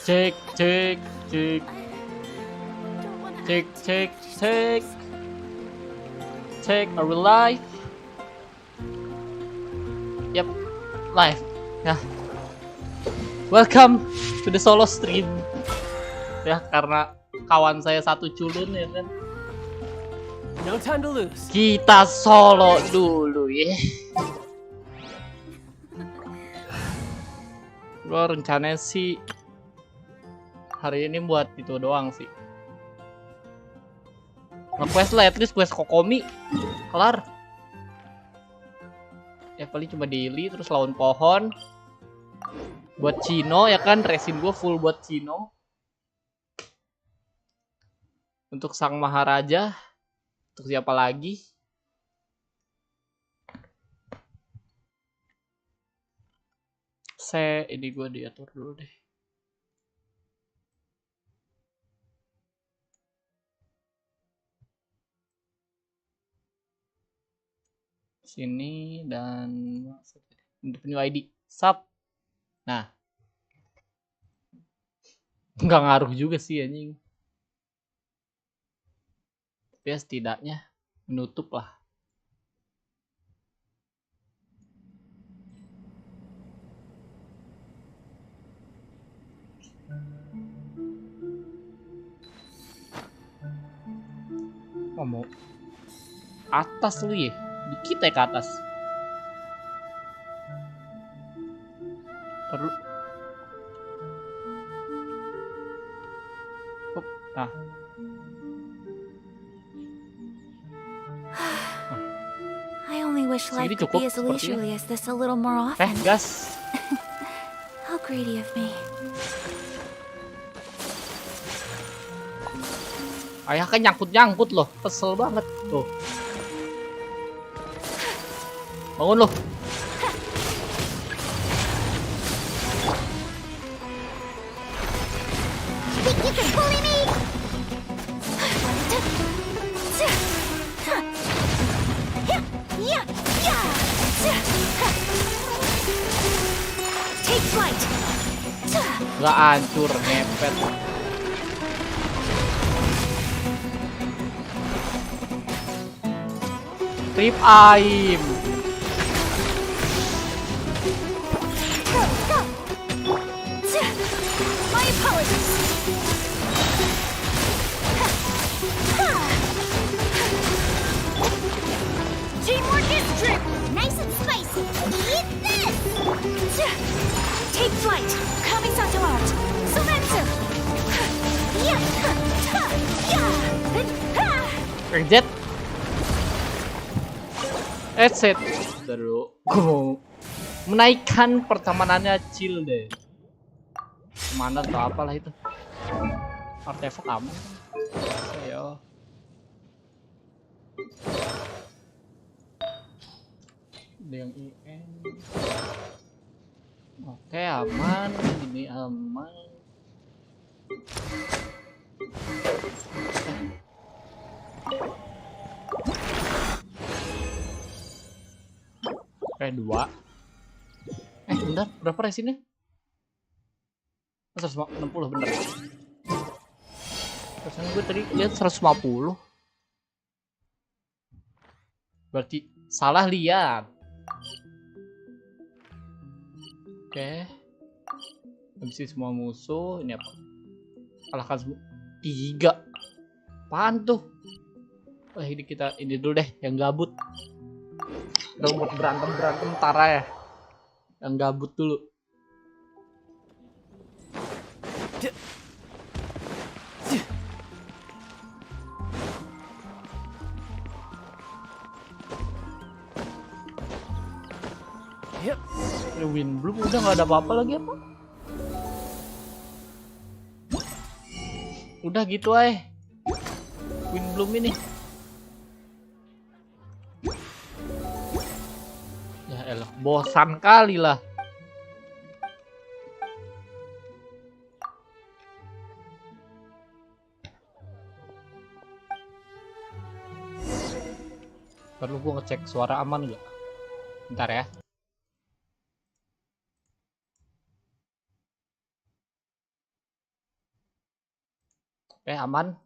Cek, cek, cek, cek, cek, cek, cek. Are we live? Yep, live. Ya. Welcome to the solo stream. Ya, karena kawan saya satu culun ya kan. No time to lose. Kita solo dulu ya. Gua rencananya sih hari ini buat itu doang sih. Nge-quest lah, at least quest Kokomi kelar. Ya paling cuma daily terus lawan pohon. Buat Cino ya kan, resin gue full buat Cino. Untuk Sang Maharaja. Untuk siapa lagi? Ini gue diatur dulu deh. Sini dan punya ID sub. Nah, nggak ngaruh juga sih anjing. Tapi ya setidaknya menutup lah. Oh, mau atas lu ya? Dikit ya ke atas. Perlu. Hop, nah. I only wish life could be as leisurely as this a little more often. Gas. How greedy of me. Ayah kan nyangkut-nyangkut loh, kesel banget tuh. Bangun loh. Think you can bully me? Take flight. Gak hancur, ngepet. Trip aim. My apologies. Teamwork is true. Nice and spicy. Eat this. Take flight. Kamisato out. Surrender. Jet. Set. Terus gue mau menaikkan pertemanannya chill deh. Kemana atau apalah itu. Artefak aman. Ayo. Ada yang IN. Oke, aman. Ini aman. Oke, 2. Bentar, berapa resinnya? 160 bener. Perasaan gue tadi lihat 150. Berarti salah lihat. Oke. Habis semua musuh, ini apa? Kalahkan semua. 3. Apaan tuh? Wah, ini kita ini dulu deh yang gabut. Udah buat berantem tara ya. Yang gabut dulu. Yep. Win belum udah nggak ada apa-apa lagi apa? Udah gitu Win belum ini. Ya elah, bosan kali lah. Perlu gua ngecek suara aman nggak? Bentar ya. Oke, aman.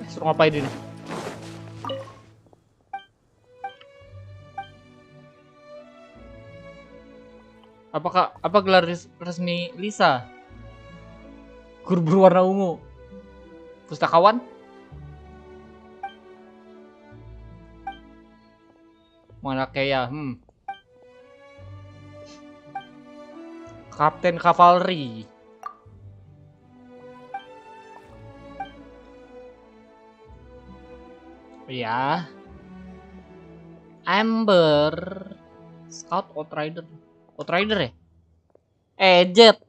Suruh ngapain ini? Apa gelar resmi Lisa? Guru berwarna ungu. Pustakawan? Mana kayak Kapten Cavalry. Ya. Amber. Scout Outrider. Outrider ya? Jet.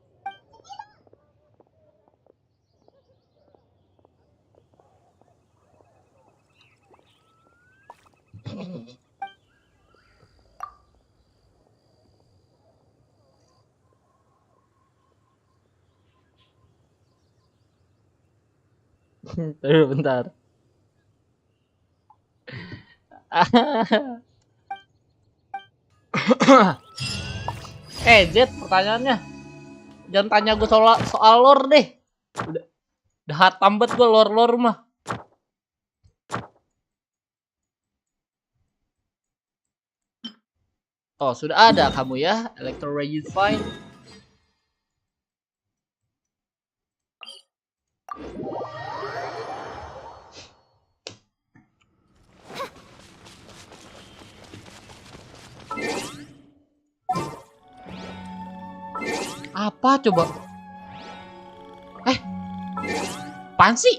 Tunggu bentar. Jet, pertanyaannya. Jangan tanya gue soal lore deh. Udah hatam banget gue lore mah. Oh, sudah ada kamu ya, Electro Fine. Apa coba? Apaan sih?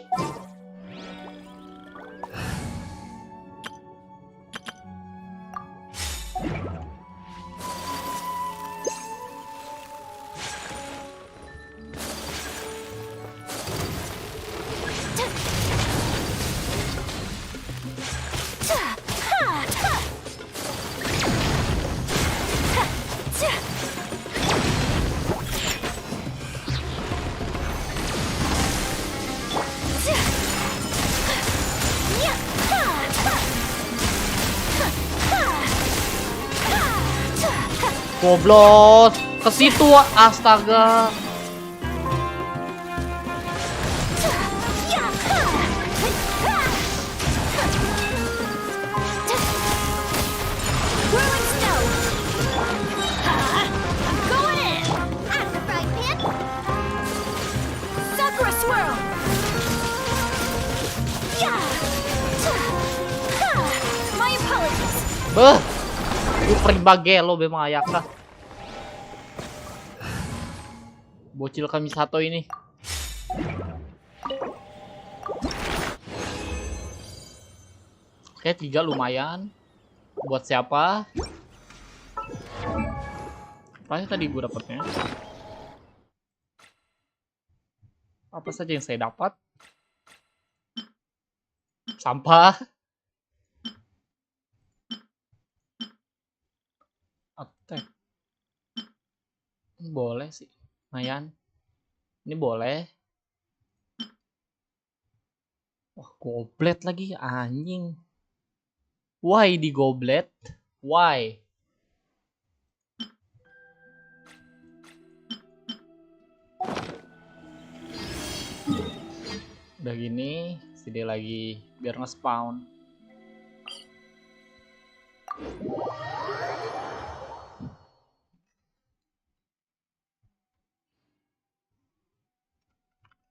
Goblok, ke situ astaga. Beh, lu prima gelo memang ayakah. Bocil kami satu ini. Oke, 3 lumayan. Buat siapa? Apa tadi gue dapatnya? Apa saja yang saya dapat? Sampah. Attack. Boleh sih. Lumayan. Ini boleh. Wah, goblet lagi anjing. Why di goblet? Why? Udah gini, CD lagi biar nge-spawn.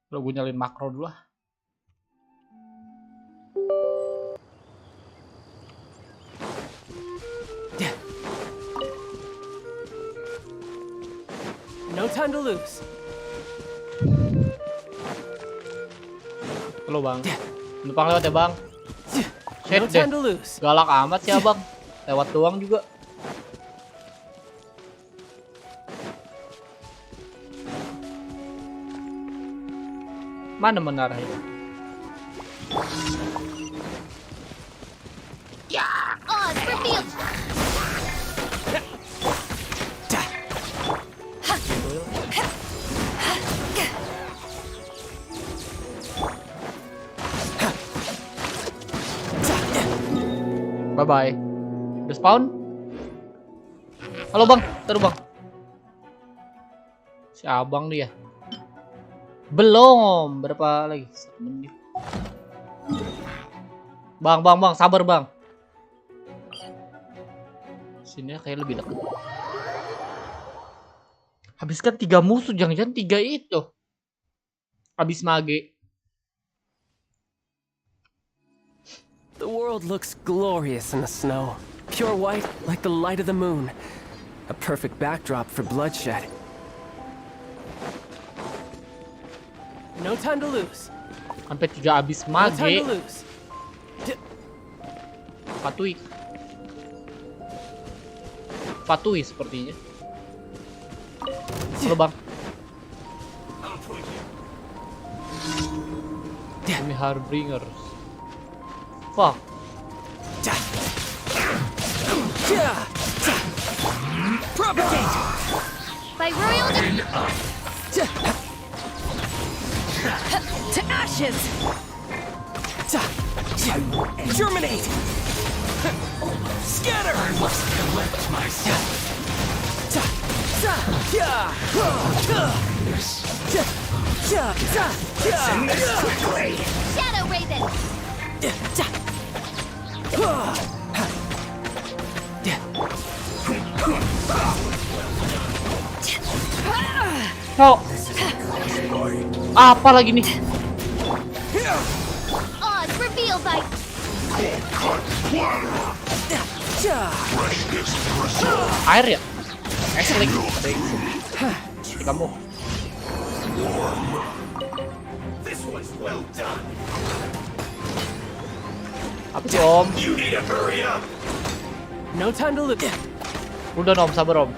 Lo gue nyalin makro dulu lah. No time to lose. Halo bang, numpang lewat ya bang. Shit No deh, time to lose. galak amat sih abang. Lewat doang juga. Mana menaranya? Yeah! Oh, it's revealed! Bye bye. Udah spawn? Halo bang, taruh bang. Si abang dia. Belum, berapa lagi? 1 menit. Bang, sabar bang. Sini kayak lebih dekat. Habiskan 3 musuh, jangan-jangan 3 itu. Habis mage. The world looks glorious in the snow. Pure white like the light of the moon. A perfect backdrop for bloodshed. No time to lose. Sampai 3 habis No time mage. to lose. Santuy sepertinya. Halo bang. Ini Harbingers. Fuck. Propagate! By royal to ashes! Germinate! Scatter! I must collect myself. Shadow Raven! Oh. Apa lagi nih? Oz reveal by Air ya? Es lagi. Kamu. Apa sih om? No time to lose. Udah om, sabar om.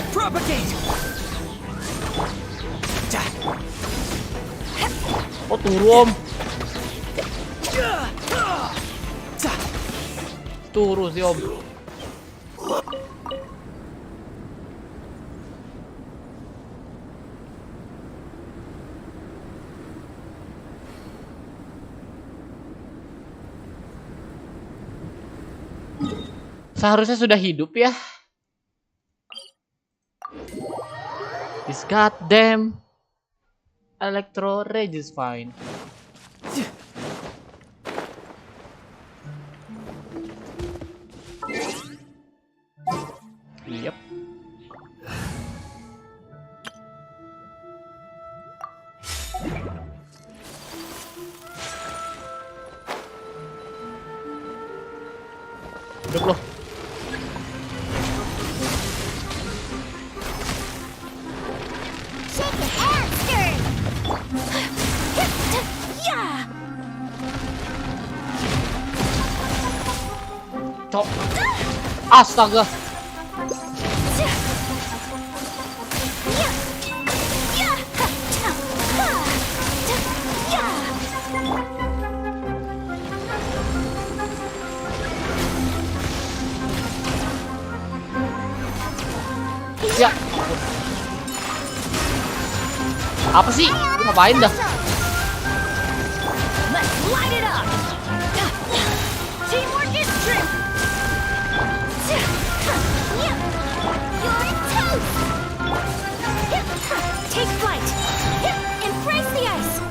Propagate! Oh turu om. Turu sih om. Seharusnya sudah hidup ya. This goddamn Electro Rage is fine. Yep. Hidup loh. shake it and stir! Yeah! Cok. Astaga. Ya. Apa sih? Lu ngapain dah? Let's light it up! Teamwork is strength! You're toast! Take flight! Embrace the ice!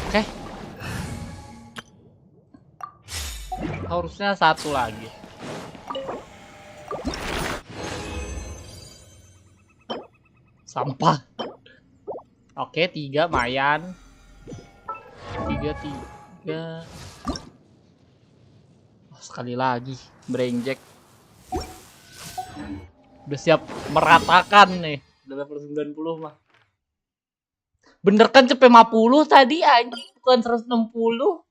Oke. Harusnya satu lagi. Sampah. Oke, 3 mayan. 3. Oh, sekali lagi breakjack. Udah siap meratakan nih. Udah level 90 mah. Bener kan cepet 50 tadi anjing, bukan 160.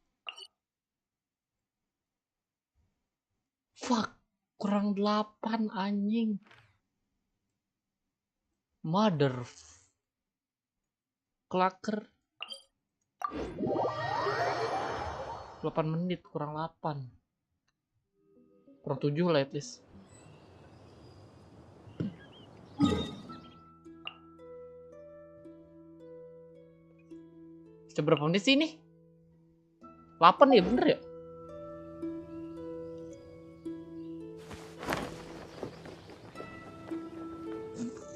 Fuck, kurang 8 anjing. Mother Klaker. 8 menit kurang 8. Kurang 7 lah at least. Sudah berapa menit sih ini? 8 ya, bener ya?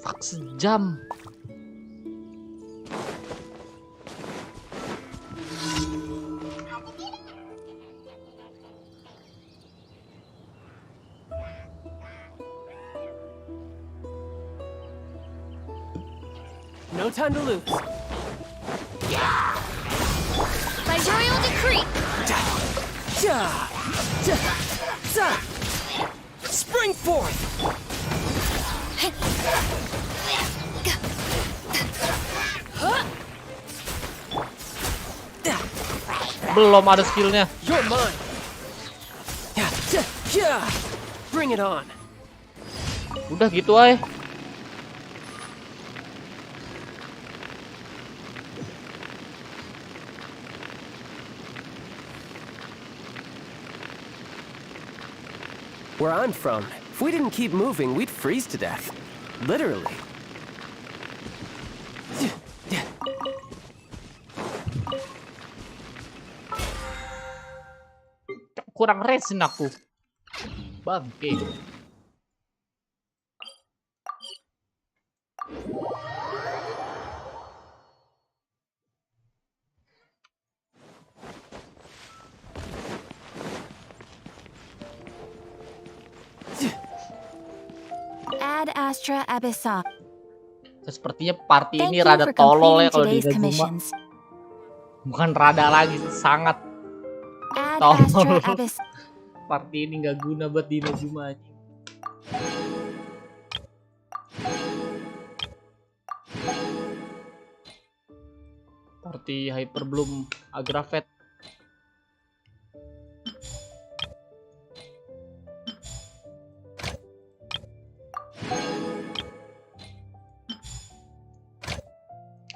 Fuck, sejam. No time to lose. By royal decree! Spring forth! Belum ada skillnya. You're mine. Bring it on. Udah gitu aja. Where I'm from, if we didn't keep moving, we'd freeze to death. Literally. Kurang resin aku. Bangke. Ad Astra Abyssa. Sepertinya party Thank ini you rada for tolol ya completing kalau di today's Inazuma. commissions. Bukan rada lagi, sangat Ad tolol. Astra Abyssa. Party ini nggak guna buat di Inazuma. Party Hyper Bloom Agravet.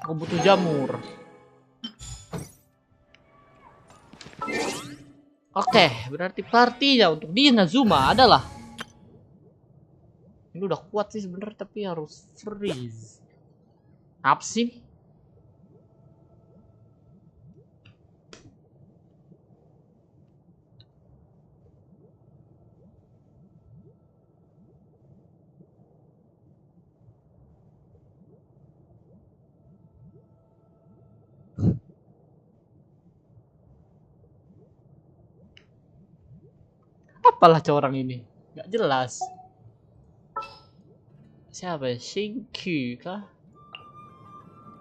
Aku butuh jamur. Oke, berarti partinya untuk di Inazuma adalah ini udah kuat sih sebenarnya, tapi harus freeze. Apa sih? Apalah orang ini? Gak jelas. Siapa ya? Shinkyu kah?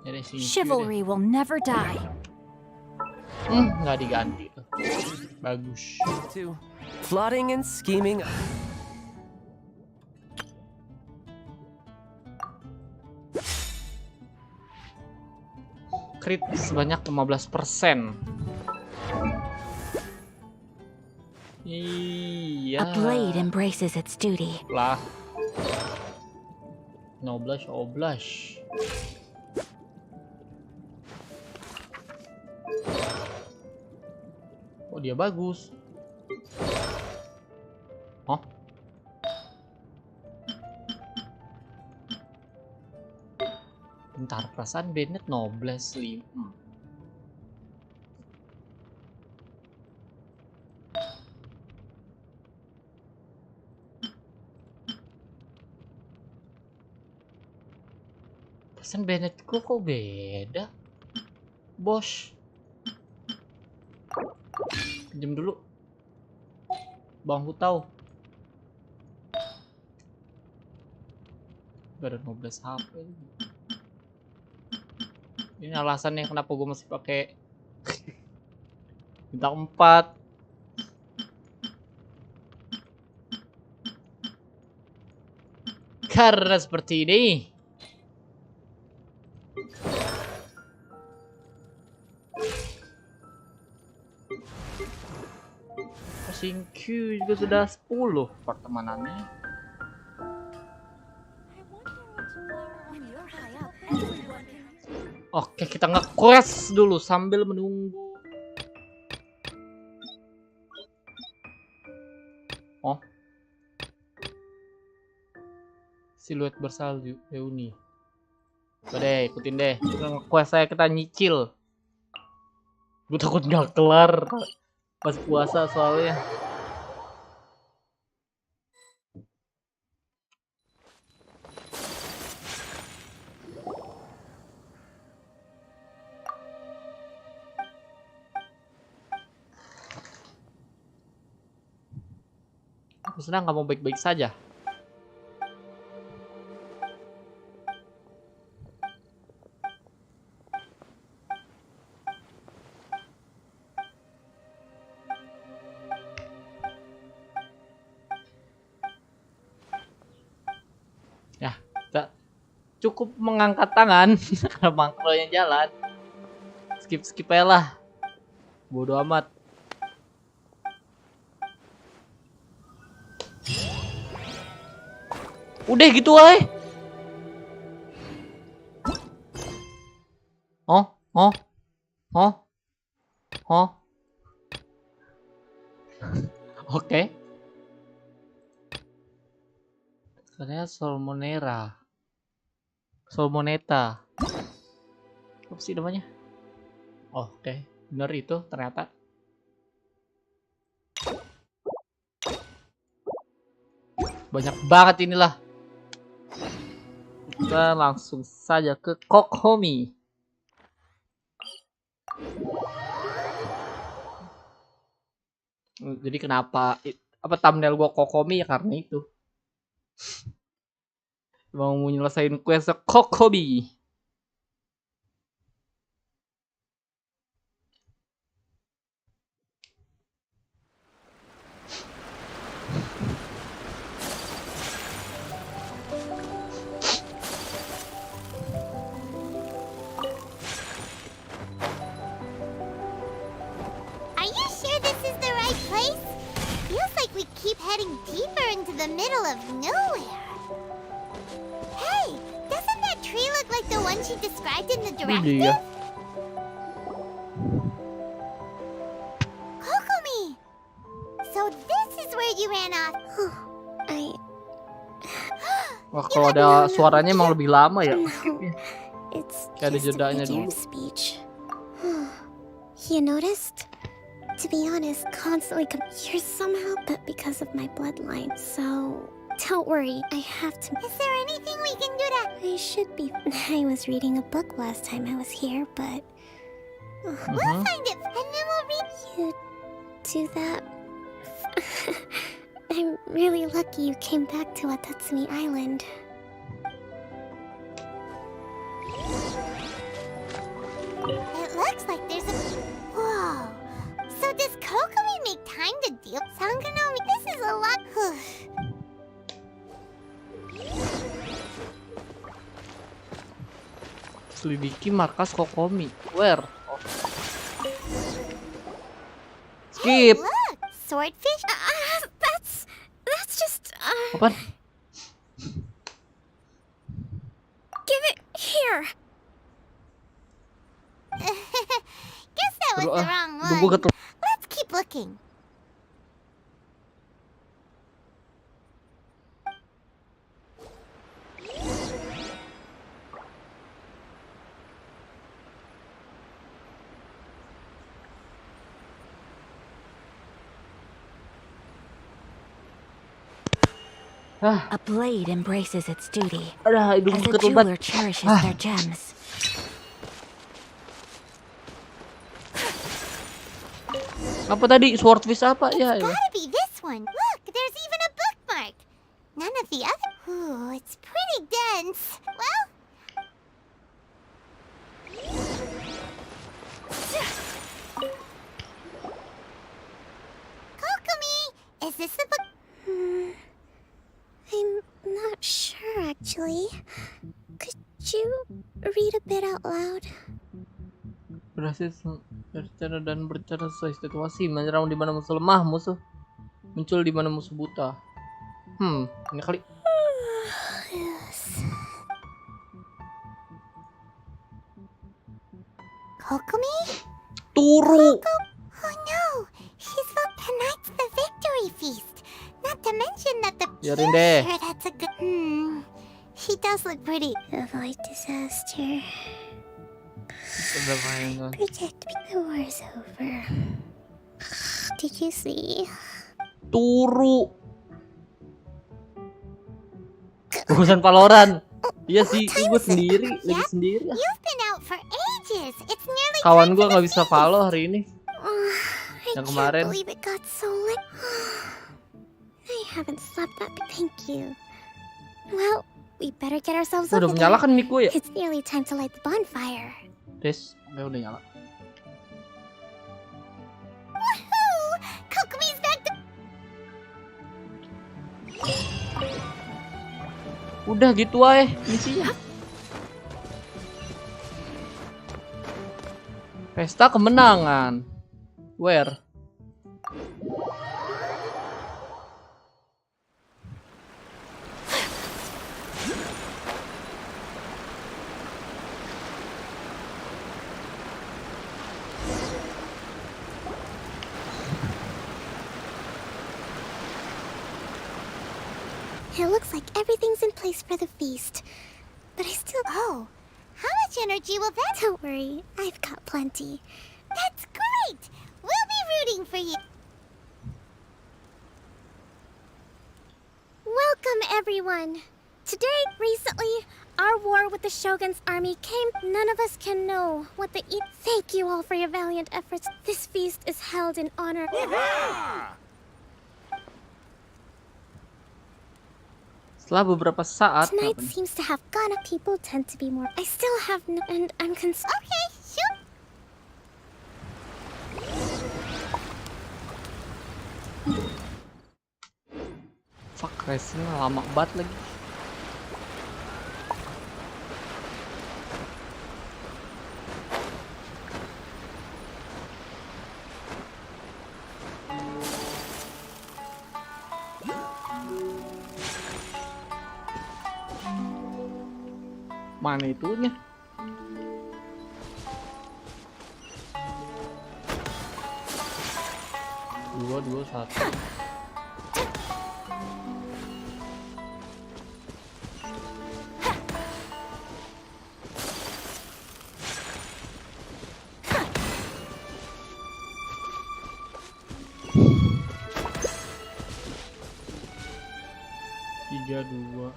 Ada Shinkyu Chivalry will never die. deh. Nggak diganti tuh. Bagus. To plotting and scheming. Crit sebanyak 15%. Iya. A blade embraces its duty. Lah. Noblash, oblash. Oh, dia bagus. Oh. Bentar, perasaan Bennett noblesse 5. Perasaan Bennettku kok beda? Bos. Pinjam dulu. Bang Hutau. Gak ada noblesse HP. Ini alasannya kenapa gue masih pakai bintang 4. Karena seperti ini. Shinkyu juga sudah 10 pertemanannya. Oke, kita nge-quest dulu sambil menunggu. Oh. Siluet bersalju reuni. Udah deh, ikutin deh. Nge-quest saya, kita nyicil. Gue takut nggak kelar pas puasa soalnya. Aku senang kamu baik-baik saja. Ya, kita cukup mengangkat tangan karena makronya jalan. Skip aja lah. Bodoh amat. Udah gitu aja. Oh. Oke. Katanya Salmonetta. Apa sih namanya? Oh, oke. Bener itu ternyata. Banyak banget inilah. Kita langsung saja ke Kokomi. Jadi kenapa thumbnail gua Kokomi ya karena itu. Mau nyelesain quest Kokomi. Keep heading deeper into the middle of nowhere. Hey, doesn't that tree look like the one she described in the directive? Kokomi! So this is where you ran off. Wah, kalau ada suaranya emang lebih lama ya. Kayak ada jedanya dulu. You noticed? To be honest, constantly you're somehow but because of my bloodline, so don't worry, I have to. Is there anything we can do to? I should be. I was reading a book last time I was here, but we'll find it and then we'll read. You do that. I'm really lucky you came back to Watatsumi Island. It looks like there's a. Whoa. So does Kokomi make time to deal? Sanganomi, this is a lot. Selidiki markas Kokomi. Where? Oh. Skip. Hey, look, swordfish. That's just. Apa? Give it here. Guess that was the wrong one. Let's keep looking. A blade embraces its duty, Aduh, as a jeweler cherishes their gems. Apa tadi? Swordfish apa ya? It's gotta be this one. Look, there's even a bookmark. None of the other. Ooh, it's pretty dense. Well. Kokomi, is this the book? I'm not sure actually. Could you read a bit out loud? Berhasil berbicara dan berbicara sesuai situasi, menyerang di mana musuh lemah, musuh muncul di mana musuh buta. Ini kali. Yes. Kokomi? Turu. Oh no, she's tonight's the victory feast. Not to mention that the. Biarin deh. Sure, that's a good. She does look pretty. Avoid disaster. Udah main kan. Protect me. The war's over. Did you see? Turu. Urusan Valorant. Iya sih, gue sendiri, lagi sendiri. You've been out for ages. It's nearly Kawan gue nggak bisa Valo hari ini. Yang kemarin. I can't believe it got so late. I haven't slept that. Thank you. Well, we better get ourselves up. Udah menyalakan mic gue ya? It's nearly time to light the bonfire. Tes, udah nyala. Woohoo! Kokomi's back to... Udah gitu aja misinya. Pesta kemenangan. Where? It looks like everything's in place for the feast. But I still... Oh, how much energy will that... Don't worry, I've got plenty. That's great! We'll be rooting for you. Welcome, everyone. Today, recently, our war with the Shogun's army came. None of us can know what the eat. Thank you all for your valiant efforts. This feast is held in honor. Setelah beberapa saat. Tonight seems to have gone up. People tend to be more. I still have no, and I'm concerned. Okay, sure. Fuck, racing lama banget lagi. Mana itunya? Dua satu. Tiga dua.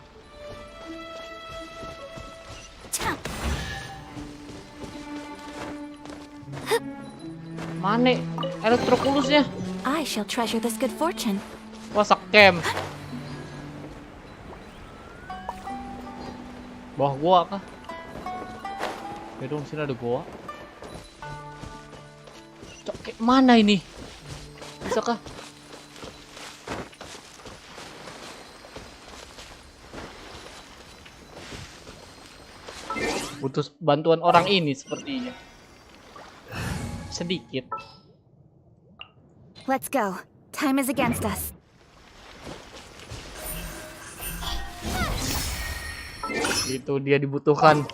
Mana elektrokulusnya? I shall treasure this good fortune. Wah, scam. Bawah gua kah? Ya dong, sini ada gua. Cok, kayak mana ini? Bisa kah? Butuh bantuan orang ini sepertinya. Sedikit. Let's go. Time is against us. Itu dia dibutuhkan.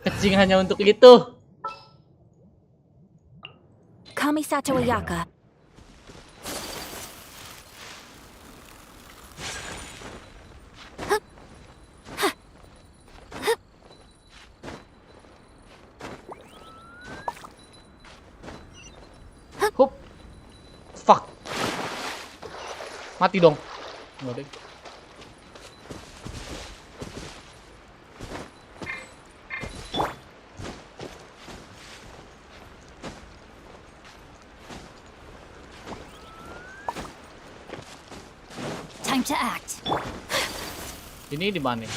Kecing hanya untuk itu. Kamisato Ayaka. Hup. Fuck. Mati dong. Enggak deh. Time to act. Ini di mana?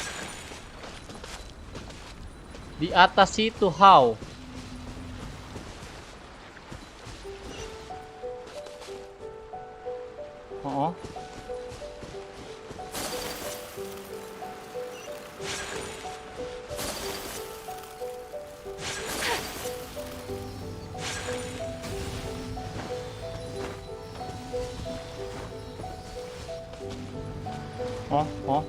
Di atas itu how? Oh. Oh.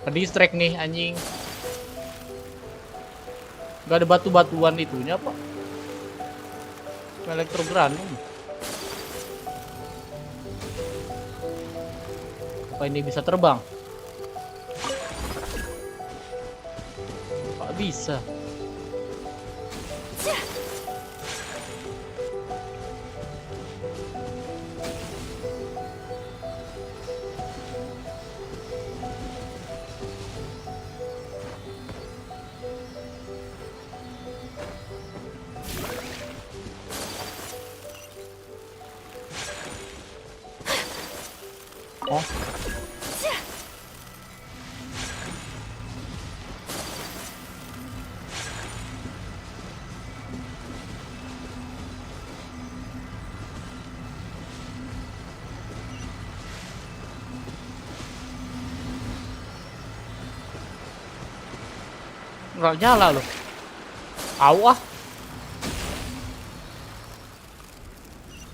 Ke-distract nih anjing. Gak ada batu-batuan itunya apa? Elektrogranum. Apa ini bisa terbang? Gak bisa. Oh. Nggak nyala loh. Awah.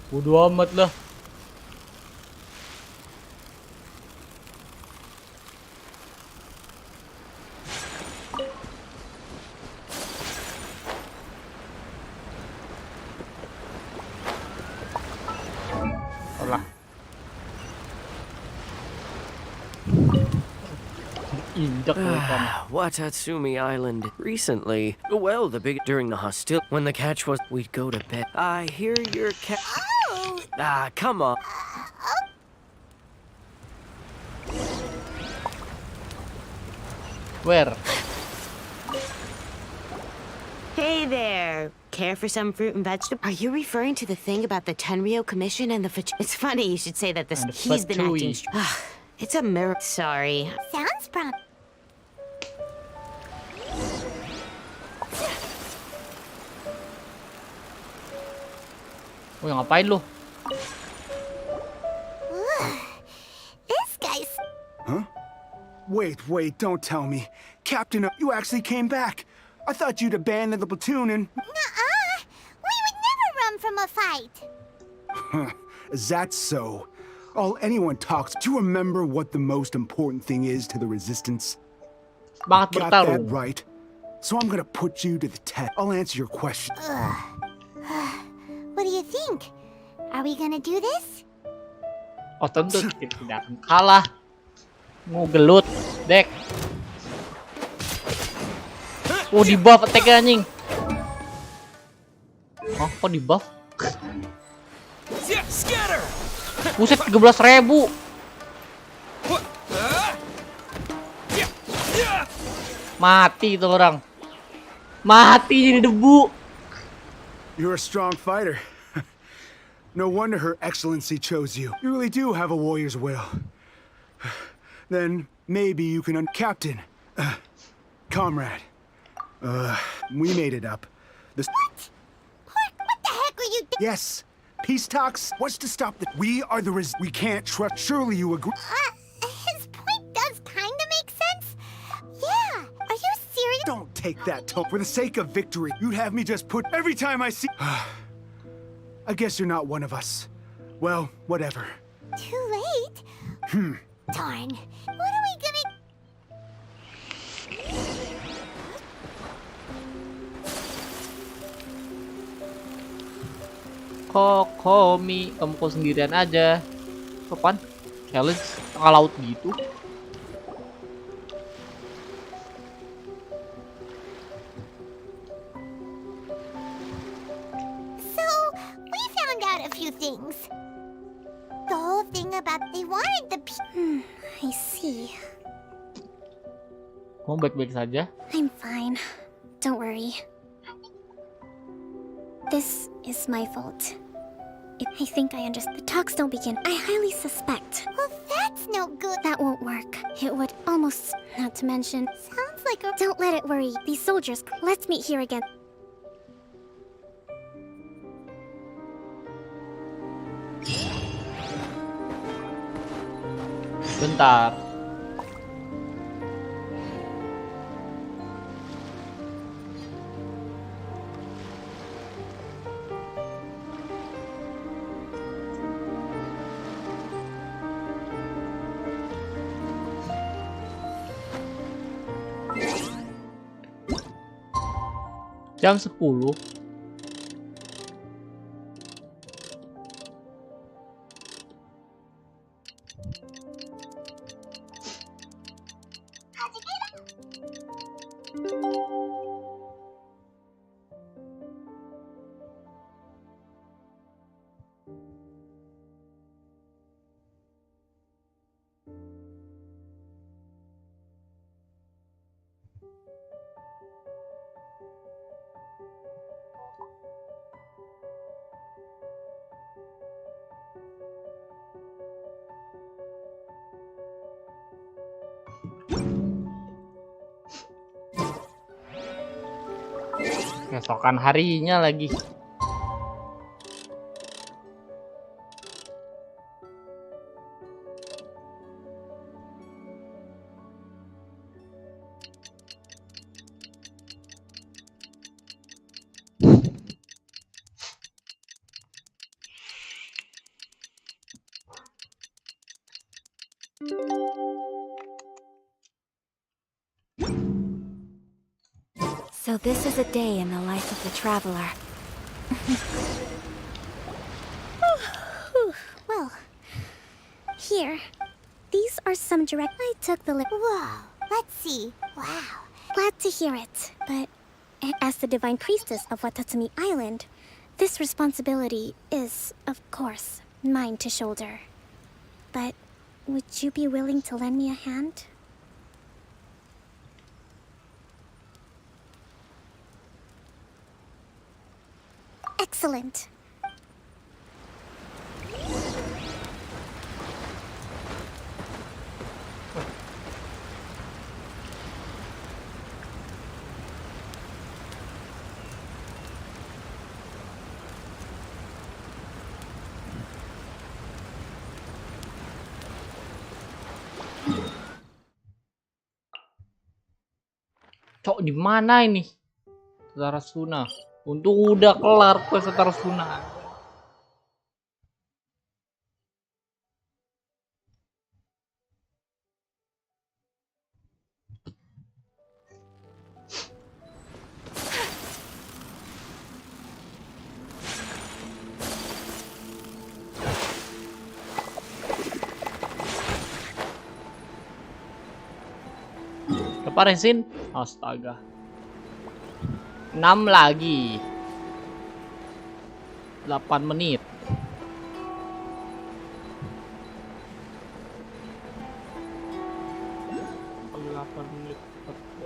Bodo amat lah. Olah. Injak mereka. Watatsumi Island recently. Well, during the hostility, when the catch was, we'd go to bed. I hear your cat. Oh! Come on. Where? Hey there. Care for some fruit and vegetable? Are you referring to the thing about the Tenryo Commission and the It's funny you should say that this. And the He's been acting. Santuy. It's a miracle. Sorry. Sounds prom. Woi, ngapain lu? This guy's... Huh? Wait, don't tell me. Captain, you actually came back. I thought you'd abandoned the platoon and... Nuh-uh! We would never run from a fight! Is that so? All anyone talks... Do you remember what the most important thing is to the Resistance? Semangat Got that bertarung. right. So I'm gonna put you to the test. I'll answer your question. What do you think? Are we gonna do this? Oh tentu kita tidak akan kalah. Ngugelut, Dek. Oh di buff attack-nya anjing. Oh kok di buff? Buset 13.000. Mati itu orang. Mati jadi debu. You're a strong fighter. No wonder Her Excellency chose you. You really do have a warrior's will. Then maybe you can Captain, comrade. We made it up. What? Pork, what the heck are you Yes, peace talks. What's to stop the... We are the We can't trust... Surely you agree... His point does kinda make sense. Yeah, are you serious? Don't take that tone. For the sake of victory, you'd have me just put... Every time I see... I guess you're not one of us. Well, whatever. Too late? Darn. What are we gonna... Kokomi, kamu kok sendirian aja. Kapan? Challenge tengah laut gitu. So, we found out a few things. The whole thing about they wanted the I see. Kamu baik-baik saja? I'm fine. Don't worry. This is my fault. I think I understand. The talks don't begin. I highly suspect. Well, that's no good. That won't work. It would almost... Not to mention... Sounds like a... Don't let it worry. These soldiers... Let's meet here again. Bentar. Jam 10. Keesokan harinya lagi. So this is a day in the life of the traveler. Well, here. These are some direct. I took the lip. Whoa. Let's see. Wow. Glad to hear it. But as the divine priestess of Watatsumi Island, this responsibility is, of course, mine to shoulder. But would you be willing to lend me a hand? Excellent. Cok, di mana ini? Tarasuna. Untung udah kelar quest Tarasuna. Keparesin? Astaga. 6 lagi. 8 menit.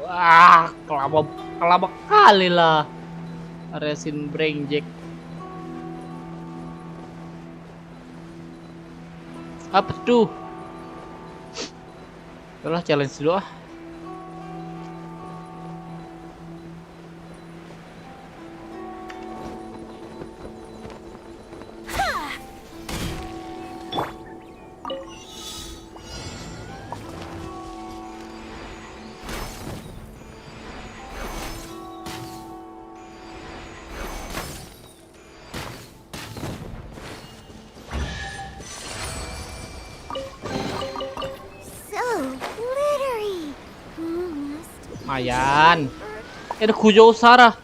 Wah, kelama kali lah. Resin Brainjack. Apa tuh? Udah challenge dulu ah. Lumayan. Ada Kujo Sarah.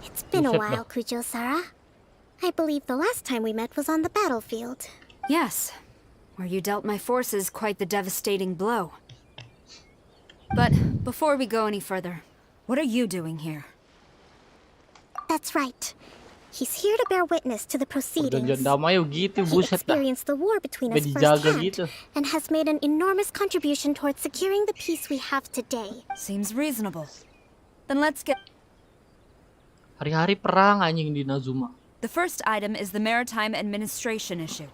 It's been a while, Kujo-Sara. I believe the last time we met was on the battlefield. Yes, where you dealt my forces quite the devastating blow. But before we go any further, what are you doing here? That's right. He's here to bear witness to the proceedings. Jangan damai gitu, He buset dah. experienced the war between us Dijaga firsthand gitu. and has made an enormous contribution towards securing the peace we have today. Seems reasonable. Then let's get... Hari-hari perang anjing di Nazuma. The first item is the maritime administration issue.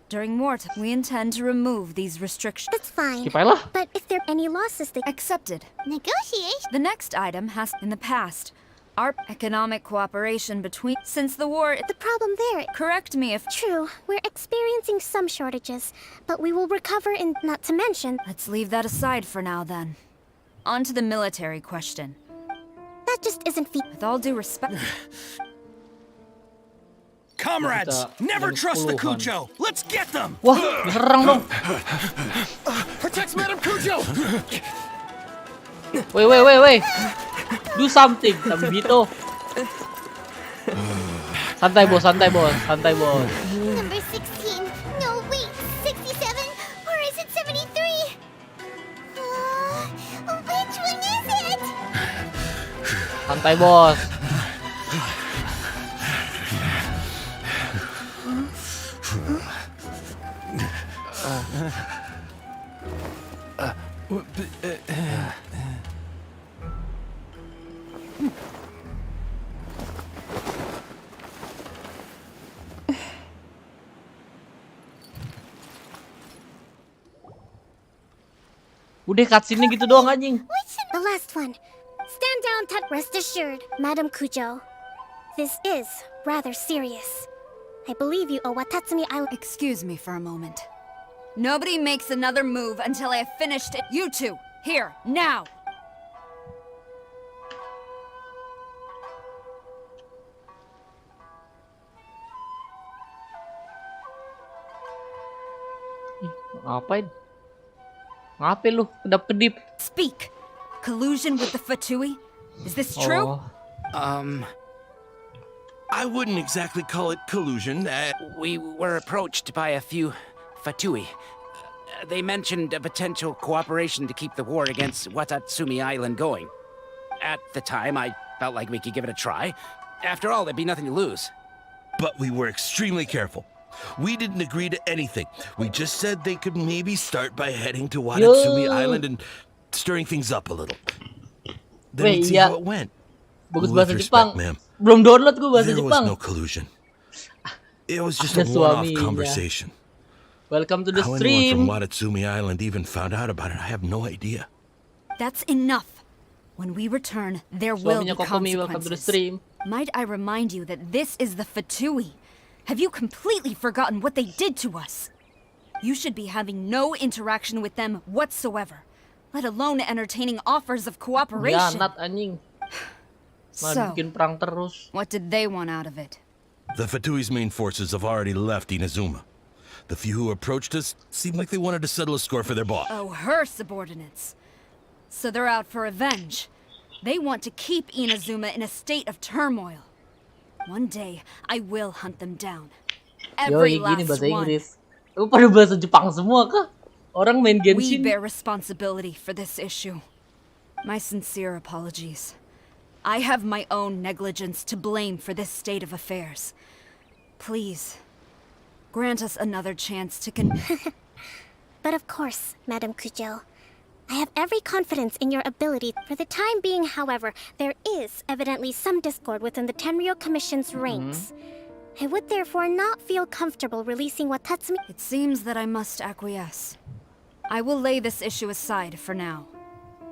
During wartime, we intend to remove these restrictions. That's fine. Skip aja lah. But if there are any losses, they Accepted. negotiate. The next item has, in the past, our economic cooperation between... Since the war... The problem there. Correct me if... True, we're experiencing some shortages, but we will recover in. Not to mention, Let's leave that aside for now, then. On to the military question. that just isn't With all due respect... Comrades, Kita never jam trust the 10-an. Cujo. Let's get them. Wah, diserang dong. Protect Madam Cujo. Wait. Do something, Tambito. Santai bos. number 16. No, wait, 67? Or is it 73? Which one is it? Santai bos. Udah cutscene-nya gitu doang anjing. The last one. Stand down, rest assured, Madam Kujo. This is rather serious. I believe you owe Watatsumi Island. Excuse me for a moment. Nobody makes another move until I have finished it. You two, here, now! Ngapain? Ngapain lu? Kedap-kedip. Speak! Collusion with the Fatui? Is this true? I wouldn't exactly call it collusion. We were approached by a few Fatui. They mentioned a potential cooperation to keep the war against Watatsumi Island going. At the time, I felt like we could give it a try. After all, there'd be nothing to lose. But we were extremely careful. We didn't agree to anything. We just said they could maybe start by heading to Watatsumi Island and stirring things up a little. Then we'd see how it went. Bagus With bahasa respect, Jepang. ma'am, Belum download gue bahasa there was Jepang. no collusion. It was just a Ada one-off suaminya. conversation. Welcome to the How anyone from stream. Watatsumi Island even found out about it, I have no idea. That's enough. When we return, there will be Suaminya Kokomi, welcome to the consequences. stream. Might I remind you that this is the Fatui? Have you completely forgotten what they did to us? You should be having no interaction with them whatsoever, let alone entertaining offers of cooperation. Hianat anjing. Malah So, bikin perang terus. what did they want out of it? The Fatui's main forces have already left Inazuma. The few who approached us seemed like they wanted to settle a score for their boss. Oh, her subordinates. So they're out for revenge. They want to keep Inazuma in a state of turmoil. One day, I will hunt them down. Every Yoi, gini last bahasa one. Inggris. Lu pada bahasa Jepang semua kah? Orang main We Genshin. bear responsibility for this issue. My sincere apologies. I have my own negligence to blame for this state of affairs. Please, grant us another chance to But of course, Madam Kujo. I have every confidence in your ability. For the time being, however, there is evidently some discord within the Tenryou Commission's ranks. I would therefore not feel comfortable releasing Watatsumi. It seems that I must acquiesce. I will lay this issue aside for now.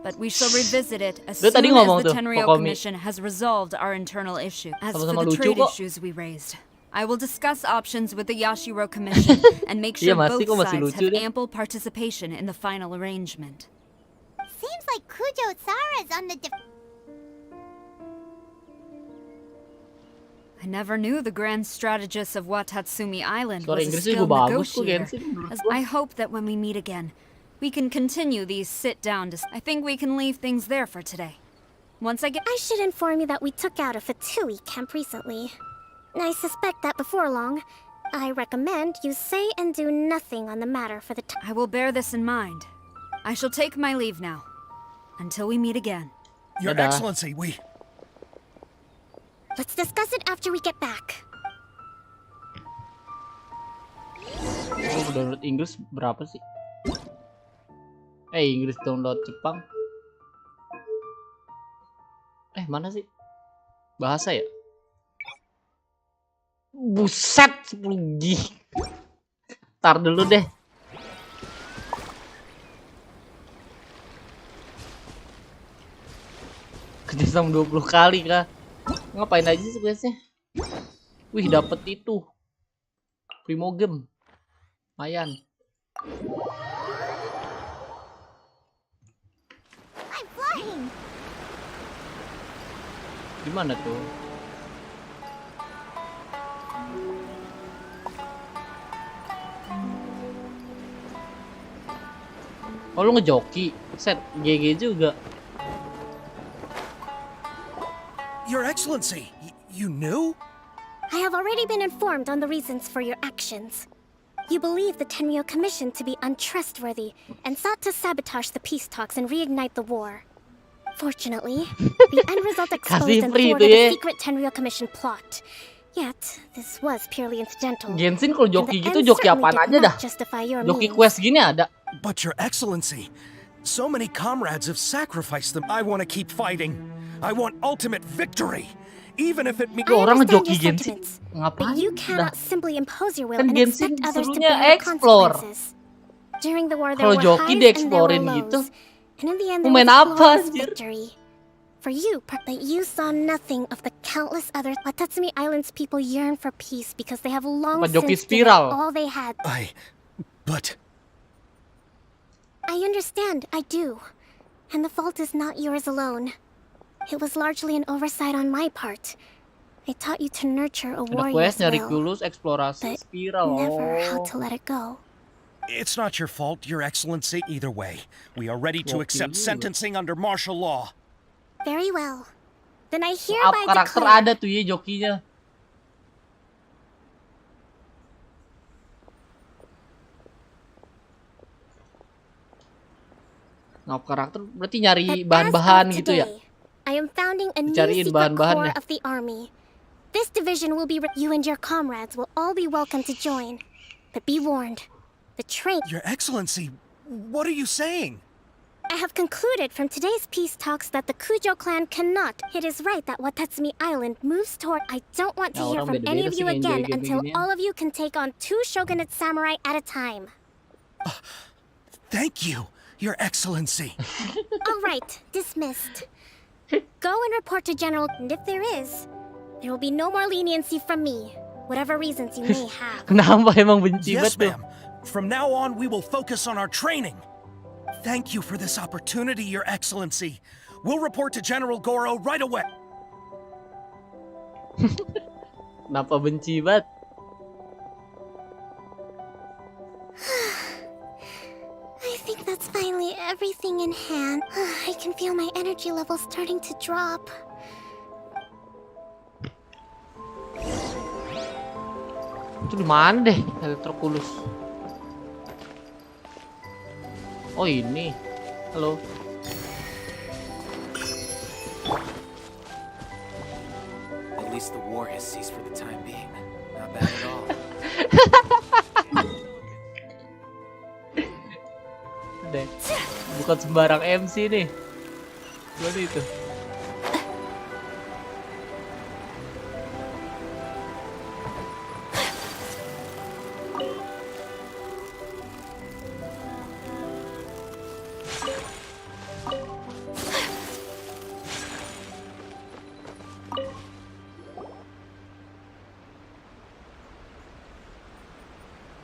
But we shall revisit it as Dia soon tadi as ngomong the tuh, Tenryou Kokomi. Commission has resolved our internal issue. As for Sama-sama the lucu trade kok. issues we raised, I will discuss options with the Yashiro Commission and make Iya, sure masih both kok masih sides lucu have deh. ample participation in the final arrangement. Seems like Kujo-sara's on the I never knew the grand strategist of Watatsumi Island Suara was a Inggrisnya skilled juga bagus tuh negotiator. Genshin menurut As gua. I hope that when we meet again, we can continue these sit-down I think we can leave things there for today. Once I get... I should inform you that we took out a Fatui camp recently. I suspect that before long, I recommend you say and do nothing on the matter for the time. I will bear this in mind. I shall take my leave now. Until we meet again. Your Dadah. Excellency, we... Let's discuss it after we get back. Oh, download Inggris berapa sih? Inggris download Jepang. Mana sih? Bahasa ya? Buset, 10 gig. Tar dulu deh. Kerjasama 20 kali kah? Ngapain aja sih questnya? Wih, dapet itu Primo Game. Lumayan. I'm flying. Gimana tuh? Oh, lu ngejoki? Set, GG juga. Your Excellency, you knew? I have already been informed on the reasons for your actions. You believe the Tenryou Commission to be untrustworthy and sought to sabotage the peace talks and reignite the war. Fortunately, the end result exposed Kasih and free thwarted itu ya. the secret Tenryou Commission plot. Yet, this was purely incidental. Genshin kalau and joki the gitu end joki certainly apaan did aja not dah. justify your Joki means. quest gini ada. But Your Excellency, so many comrades have sacrificed them. I want to keep fighting. I want ultimate victory, even if it means... Tuh orang understand ngejoki your Genshin. sentiments, Ngapain But you dah? cannot simply impose your will Kan and Genshin expect others to disuruhnya bear the explore. consequences. During the war, there Kalau were joki highs and there were dieksplorin gitu, lows. And in the end, mau there was main a apa, glorious anjir? victory. For you, but you saw nothing of the countless other Watatsumi Island's people yearn for peace because they have long Apa joki since given spiral? all they had. But... I understand, I do. And the fault is not yours alone. It was largely an oversight on my part. I taught you to nurture a Ada warrior's quest nyari will, kulus eksplorasi but spiral. never how Oh. to let it go. It's not your fault, Your Excellency, either way. We are ready to Oke accept juga. sentencing under martial law. Very well. Then I Up hereby karakter declare... ada tuh ya jokinya. Ngap karakter berarti nyari that bahan-bahan as of gitu ya. today, I am founding a new Dicariin secret bahan-bahannya. corps of the army. This division will be... You and your comrades will all be welcome to join. But be warned, the train... Your Excellency, what are you saying? I have concluded from today's peace talks that the Kujo clan cannot. It is right that Watatsumi Island moves toward... I don't want to Nah, hear orang from any beda-beda of sih you nge-enjoy again game until beginian. all of you can take on 2 shogunate samurai at a time. Thank you, Your Excellency. All right, dismissed. Go and report to General, and if there is, there will be no more leniency from me, whatever reasons you may have. Kenapa emang benci Yes, banget tuh? ma'am. From now on, we will focus on our training. Thank you for this opportunity, Your Excellency. We'll report to General Goro right away. Kenapa benci banget? I think that's finally everything in hand. I can feel my energy levels starting to drop. Itu di mana deh Elektrokulus? Oh ini. Halo. At least the war has ceased for the time being. Not bad at all. Deh. Bukan sembarang MC nih. Gimana itu?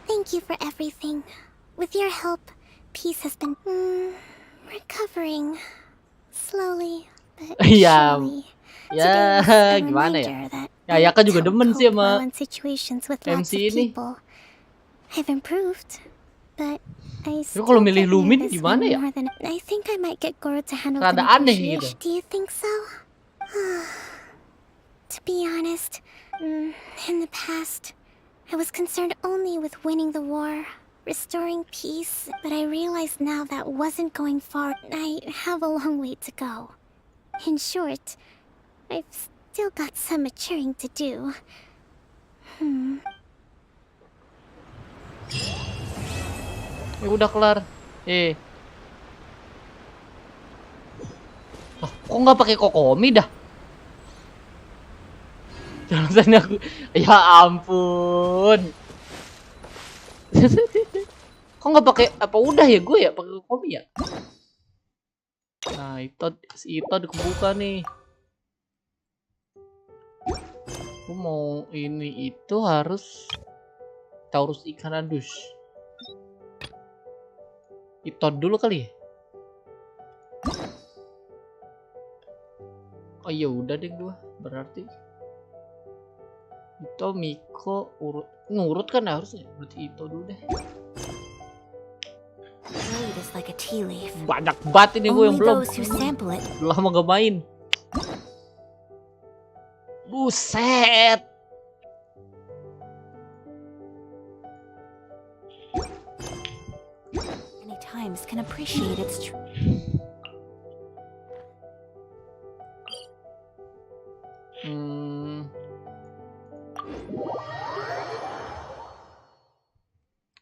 Thank you for everything. With your help, peace has been recovering slowly but Ya, surely. ya Today was a gimana ya? reminder that Ya, ya kan juga I don't demen sih cope well sama in situations with lots MC of ini. people. I've improved, but I still kalau milih get Lumin nervous gimana when ya? more than I think I might get Goro to handle Rada the aneh negotiation. gitu. Do you think so? To be honest, in the past, I was concerned only with winning the war, restoring peace, but I realize now that wasn't going far. I have a long way to go. In short, I've still got some maturing to do. Ya udah kelar. Kok nggak pakai kokomi dah? Jangan aku. Ya ampun. Kok nggak pakai apa udah ya gue ya pakai kokomi ya? Nah itu si itu kebuka nih. Gue mau ini itu harus Taurus ikan adus. Iton dulu kali ya. Oh iya udah deh gua berarti. Ito Miko ngurut kan harusnya. Berarti Ito dulu deh. Like a tea leaf. Banyak banget ini gue yang belum. Those who sample it. Lama gak main. Buset. Many times can appreciate its truth.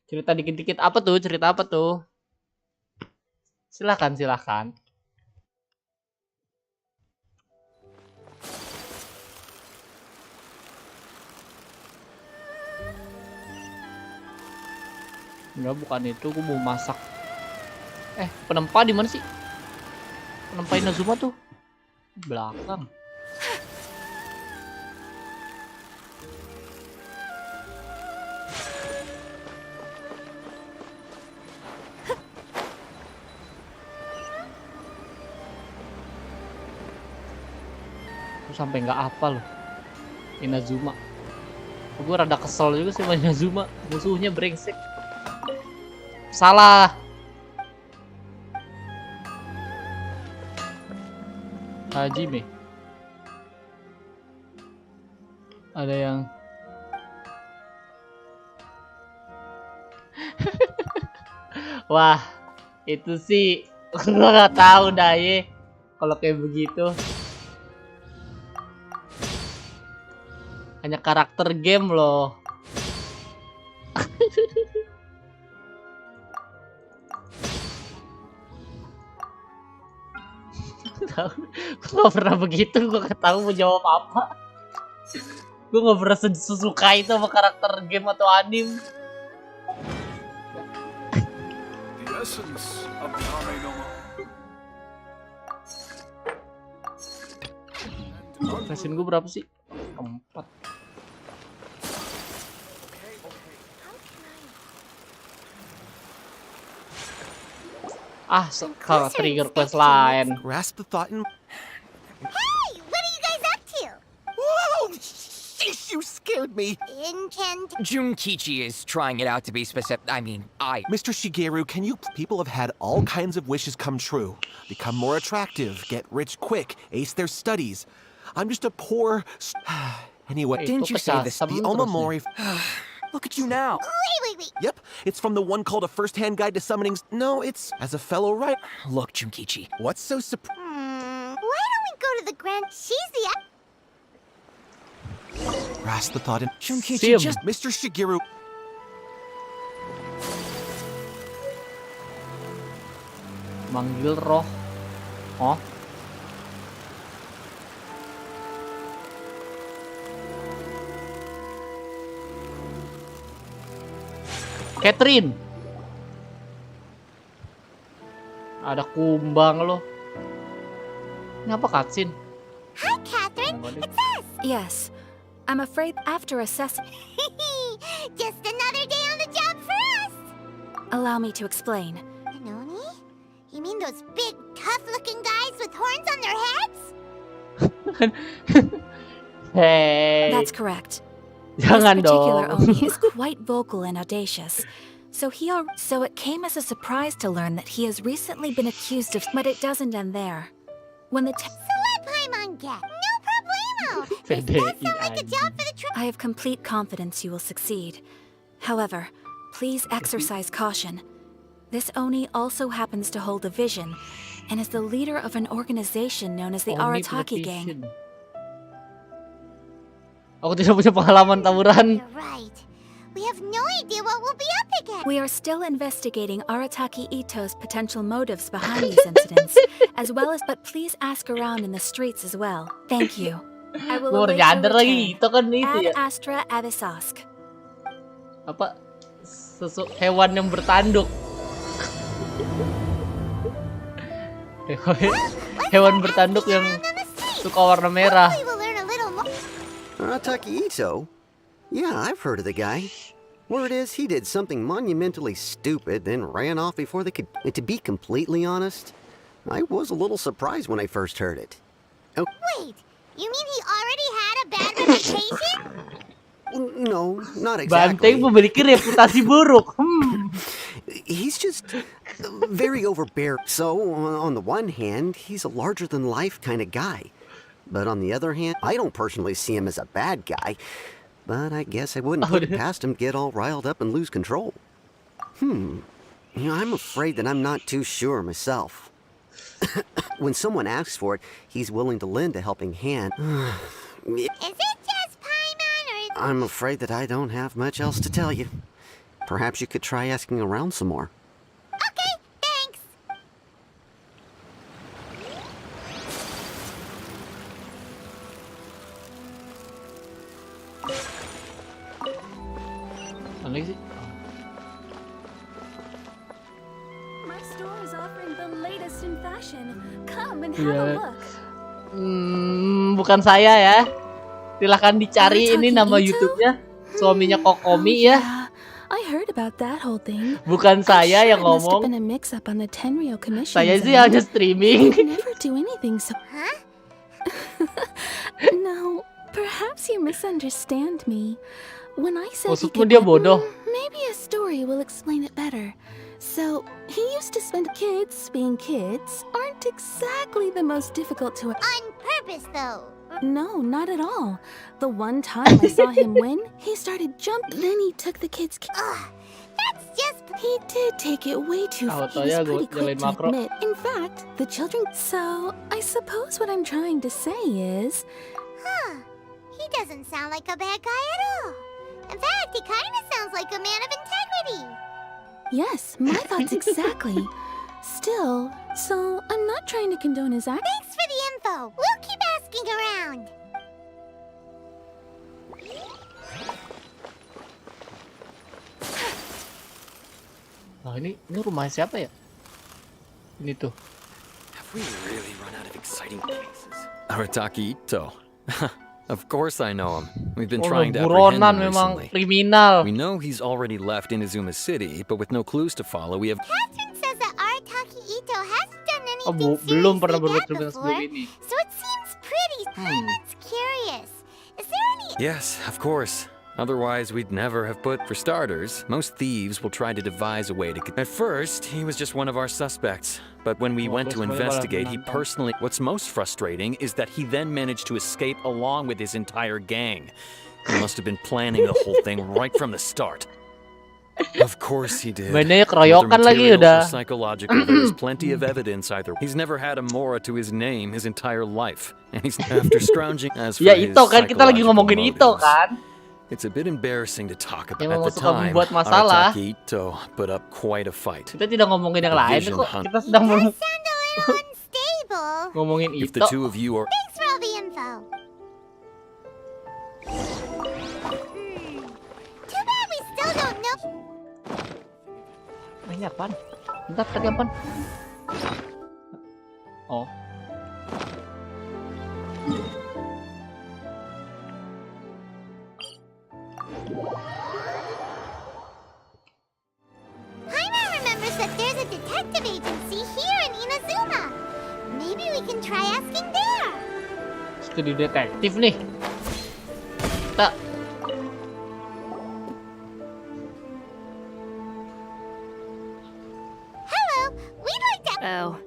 Cerita dikit-dikit apa tuh? Cerita apa tuh? Silakan, silakan. Enggak, bukan itu. Gue mau masak. Penempa di mana sih? Penempa Inazuma tuh belakang. Gue sampai nggak apa loh Inazuma. Gue rada kesel juga sih sama Inazuma. Musuhnya brengsek. Salah. Hajime. Ada yang wah, itu sih gua nggak tahu dah ye kalau kayak begitu. Hanya karakter game loh. Gue gak pernah begitu, gue gak tahu mau jawab apa. Gue gak pernah sesuka itu sama karakter game atau anime. Mesin gue berapa sih? 4. Kalau trigger quest lain. Grasp the thought and... Hey, what are you guys up to? Whoa! Sheesh, you scared me! Junkichi is trying it out to be specific. Mr. Shigeru, can you... People have had all kinds of wishes come true. Become more attractive, get rich quick, ace their studies. I'm just a poor... Anyway, Didn't you say this? The Alma Mori... Look at you now. Wait. Yep, it's from the one called A First-Hand Guide to Summonings. No, it's as a fellow writer. Look, Junkichi. What's so surprising? Why don't we go to the Grand... She's the... Grasp the thought and... Junkichi, just... Mr. Shigeru... Manggil roh. Oh. Catherine. Ada kumbang loh. Ini apa cutscene? Hi, Catherine. It's us. Yes. I'm afraid after assessing... Just another day on the job for us. Allow me to explain. Noni? You mean those big, tough-looking guys with horns on their heads? Hey. That's correct. Jangan This particular dong. Oni is quite vocal and audacious. So it came as a surprise to learn that he has recently been accused of... But it doesn't end there. When the... So let Paimon get. No problemo. This does sound like a job for the I have complete confidence you will succeed. However, please exercise caution. This Oni also happens to hold a vision and is the leader of an organization known as the Arataki Gang. Aku tidak punya pengalaman tawuran. You're right. We have no idea what we'll be up against. We are still investigating Arataki Ito's potential motives behind these incidents, as well as... But please ask around in the streets as well. Thank you. I will await your lagi, itu kan itu ya. Ad Astra Avisask. Apa? Hewan yang bertanduk. Hewan bertanduk yang suka warna merah. Arataki Ito? Yeah, I've heard of the guy. Word is, he did something monumentally stupid, then ran off before they could... To be completely honest, I was a little surprised when I first heard it. Oh. Wait, you mean he already had a bad reputation? No, not exactly. Banteng memiliki reputasi buruk. He's just very overbearing. So, on the one hand, he's a larger-than-life kind of guy. But on the other hand, I don't personally see him as a bad guy. But I guess I wouldn't put it past him to get all riled up and lose control. You know, I'm afraid that I'm not too sure myself. When someone asks for it, he's willing to lend a helping hand. Is it just Paimon, or... I'm afraid that I don't have much else to tell you. Perhaps you could try asking around some more. Okay, thanks. Apa lagi sih? Our store is offering the latest in fashion. Come and have Yeah. a look. Bukan saya ya. Silahkan dicari ini Taki nama Ito? YouTube-nya. Suaminya Kokomi ya. Yeah, I heard about that whole thing. Bukan saya I'm yang sure it must have ngomong. been a mix-up on the Tenryo Commission. Saya sih hanya streaming. They never do anything so. Huh? No, perhaps you misunderstand me. When I said he Maksudmu could dia whip, bodoh. maybe a story will explain it better. So, he used to spend kids being kids aren't exactly the most difficult to. On purpose, though. No, not at all. The one time I saw him win, he started jumping. Then he took the kids. Ugh, that's just. He did take it way too far. He was pretty quick to admit. In fact, the children. So, I suppose what I'm trying to say is. Huh. He doesn't sound like a bad guy at all. In fact, he kind of sounds like a man of integrity. Yes, my thoughts exactly. Still, so I'm not trying to condone his act. Thanks for the info. We'll keep asking around. Nah, ini rumah siapa ya? Ini tuh. Have we really run out of exciting cases? Arataki Ito. Of course I know him. We've been trying to apprehend buronan him memang recently. kriminal. We know he's already left Inazuma City, but with no clues to follow, we have... Catherine says that Arataki Ito hasn't done Oh, anything belum pernah seriously berbuat bad kriminal before, sebelum ini. so it seems pretty. That's curious. Is there any... Yes, of course. Otherwise, we'd never have put... For starters, most thieves will try to devise a way to... At first, he was just one of our suspects. But when we went to investigate, he personally... What's most frustrating is that he then managed to escape along with his entire gang. He must have been planning the whole thing right from the start. Of course he did. Mainnya Whether keroyokan lagi material or udah. psychological, there is plenty of evidence either. He's never had a Mora to his name his entire life. And he's after scrounging as for Ya his itu kan kita lagi psychological ngomongin itu motives. kan. It's a bit embarrassing to talk about. Yang At memang the suka time, membuat masalah. Arataki Ito put up quite a fight. Kita tidak ngomongin yang The lain vision kok. hunt. Kita sedang Sound a little unstable. ngomongin If itu. the two of you are... Thanks for all the info. Too bad we still don't know. Ini apaan? Bentar, tadi apaan? Oh. Haima remembers that there's a detective agency here in Inazuma. Maybe we can try asking there. Studi detektif nih. Kita Hello, we'd like to. Oh,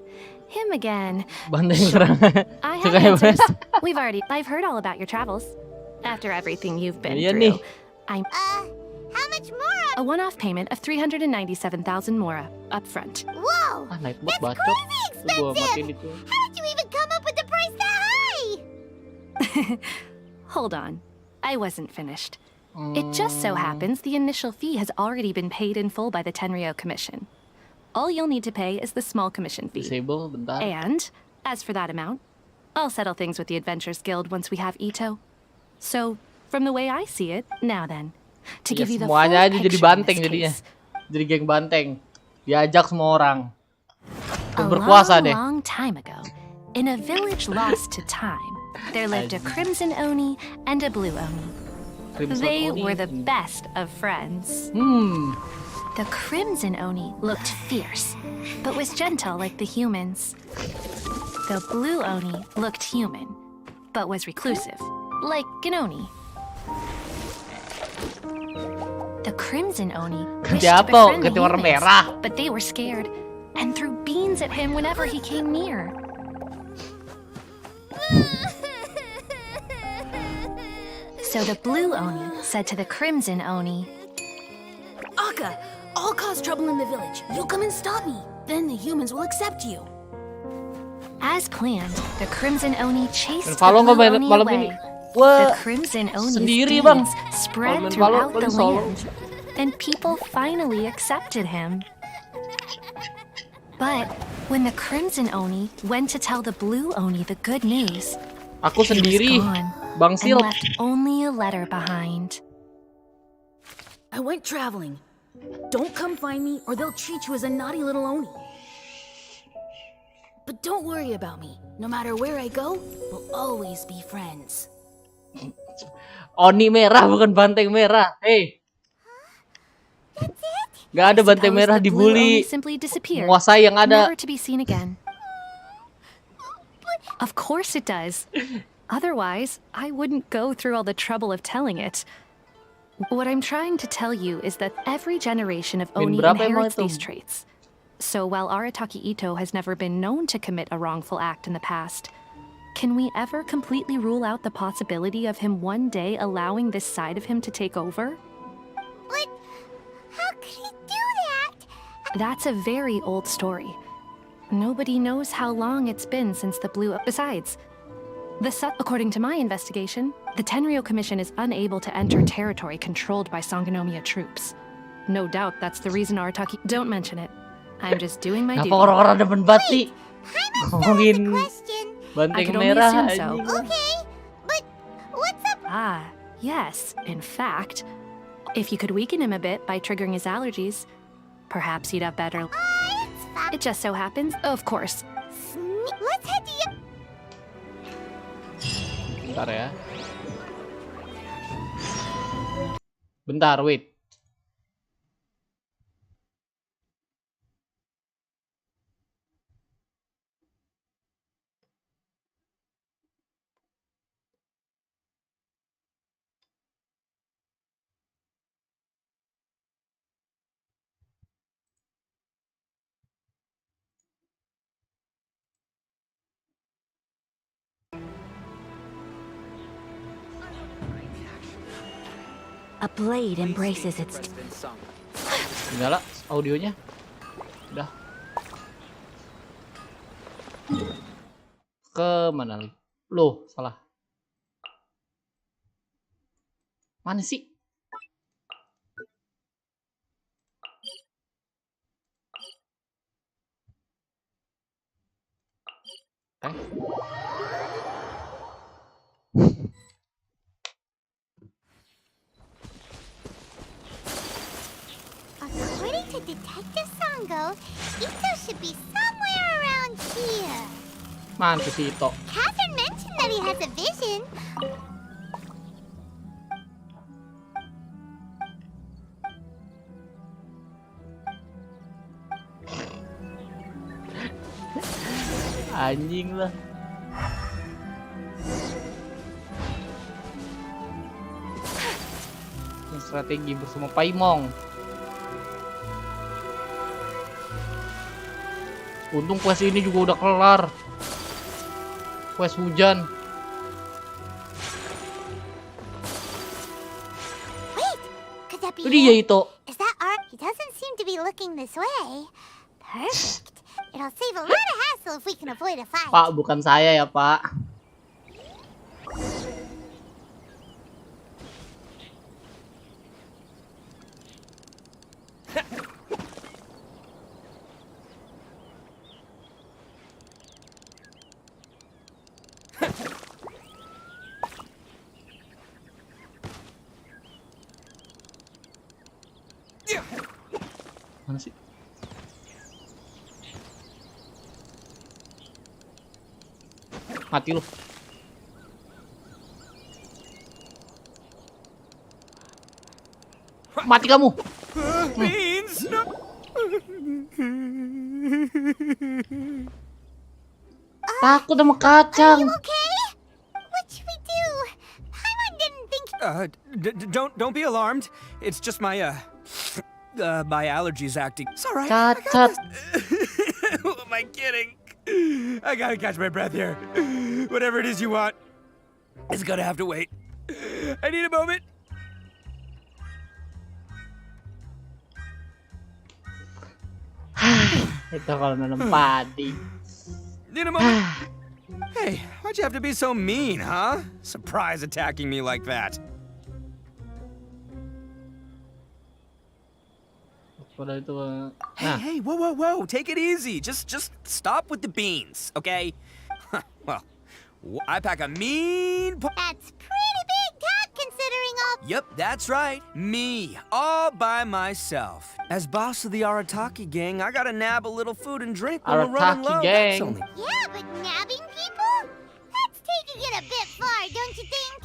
him again. banteng serangan. I Suka have ya, answers. Mas? I've heard all about your travels. After everything you've been Iya through, nih. I'm How much more? a one-off payment of 397,000 mora up front. Whoa, Ah, naik bot that's bacot. crazy Tuh, gua matiin expensive. itu. How did you even come up with the price that high? Hold on, I wasn't finished. It just so happens the initial fee has already been paid in full by the Tenryo Commission. All you'll need to pay is the small commission fee. Disable bentar. And, as for that amount, I'll settle things with the Adventurers Guild once we have Ito. So, from the way I see it, now then, to Ya, give you the full semuanya aja jadi picture in banteng this jadinya. case. Jadi geng banteng. Diajak semua orang. A Berkuasa deh. long time ago, in a village lost to time, there lived a crimson oni and a blue oni. Crimson They Oni. were the best of friends. The crimson oni looked fierce, but was gentle like the humans. The blue oni looked human, but was reclusive, like an oni. The crimson oni wished to Ganti apa? befriend the Ganti warna humans, merah. but they were scared and threw beans at him whenever he came near. So the blue oni said to the crimson oni, Akka, I'll cause trouble in the village. You come and stop me. Then the humans will accept you. as planned, the crimson oni chased the Valo nggak blue main oni malam away. ini? Wah, The crimson oni's sendiri bang. deeds Kalau spread main Valo throughout the paling solo. land, and people finally accepted him. But when the crimson oni went to tell the blue oni the good news, Aku he was sendiri, gone Bang and Sil. left only a letter behind. I went traveling. Don't come find me or they'll treat you as a naughty little oni. But don't worry about me. No matter where I go, we'll always be friends. Oni merah bukan banteng merah. Hey. Gak ada banteng merah dibully. Simply disappeared, Menguasai yang ada. never to be seen again. Of course it does. Otherwise, I wouldn't go through all the trouble of telling it. What I'm trying to tell you is that every generation of Oni inherits these traits. So while Arataki Ito has never been known to commit a wrongful act in the past, can we ever completely rule out the possibility of him one day allowing this side of him to take over? But how could he do that? That's a very old story. Nobody knows how long it's been since the Blue... Besides, according to my investigation, the Tenryou Commission is unable to enter territory controlled by Sangonomiya troops. No doubt that's the reason Arataki... Don't mention it. I'm just doing my duty. Kenapa orang-orang demen bati? Ngomongin banteng merah so. Okay, but what's up? Ah, yes. In fact, if you could weaken him a bit by triggering his allergies, perhaps he'd have better... It just so happens, of course. Let's head to you. Bentar ya. Bentar, wait. A blade embraces its... Nyala audionya. Udah. Ke mana lagi? Loh, salah. Mana sih? According to Detective Sango, Ito should be somewhere around here. Mana si Ito? Catherine mentioned that he has a vision. Anjing lah. Strategi bersama Paimong. Untung quest ini juga udah kelar. Quest hujan. Wait, could that be Itu dia itu. Is that art? He doesn't seem to be looking this way. Perfect. It'll save a lot of hassle if we can avoid a fight. Pak, bukan saya ya, Pak. Mana sih? Mati lu. Mati kamu. Beans, no. Takut sama kacang. Okay? What should we do? Paimon didn't think. Don't be alarmed. It's just my my allergies acting. It's all right. Cacat. Who am I kidding? I gotta catch my breath here. Whatever it is you want, it's gonna have to wait. I need a moment. Itu kalau nanam padi. Need a moment. Hey, why'd you have to be so mean, huh? Surprise attacking me like that. Hey, whoa, take it easy. Just stop with the beans, okay? Well, I pack a mean... That's pretty big talk considering all Yep, that's right. Me, all by myself. As boss of the Arataki gang, I gotta nab a little food and drink when we're running low. Arataki gang. That's only... Yeah, but nabbing people? That's taking it a bit far, don't you think?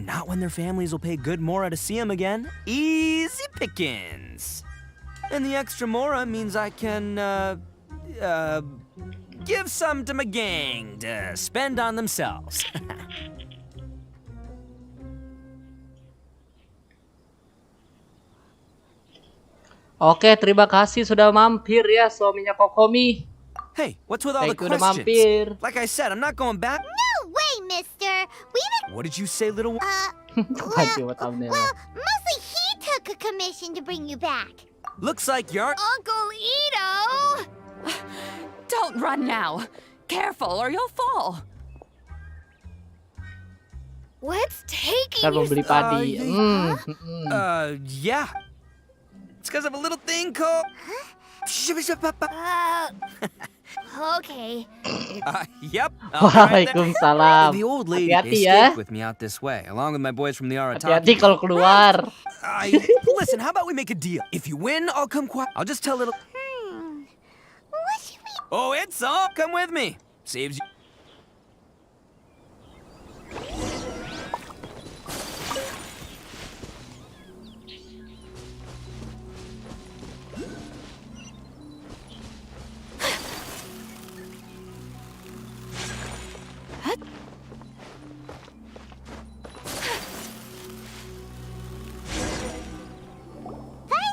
Not when their families will pay good mora to see them again. Easy pickings. And the extra mora means I can, give some to my gang to spend on themselves. Oke, terima kasih sudah mampir ya suaminya Kokomi. Hey, what's with all the udah questions? mampir. Like I said, I'm not going back. No way, mister. What did you say, little one? Well, mostly he took a commission to bring you back. Looks like you're... Uncle Ito! Don't run now. Careful or you'll fall. What's taking Kan mau beli padi. Yeah. It's because of a little thing called... Okay. Yep. Waalaikumsalam. The old lady Hati-hati ya. escaped with me out this way, along with my boys from the Arataki. Hati-hati kalau keluar. Listen, how about we make a deal? If you win, I'll come quiet. I'll just tell little... What should we... Oh, it's all. Come with me. Saves you...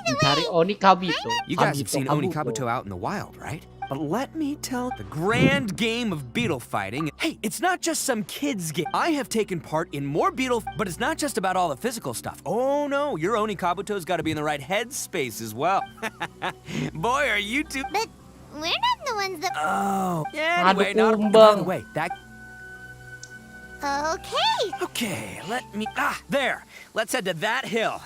Mencari Oni Kabuto. You guys have seen Oni Kabuto out in the wild, right? But let me tell the grand game of beetle fighting. Hey, it's not just some kid's game. I have taken part in more beetle, but it's not just about all the physical stuff. Oh no, your Oni Kabuto's got to be in the right headspace as well. Boy, are you two... But we're not the ones that... Oh, yeah, anyway, by the way, that... Okay. Okay, let me... there. Let's head to that hill.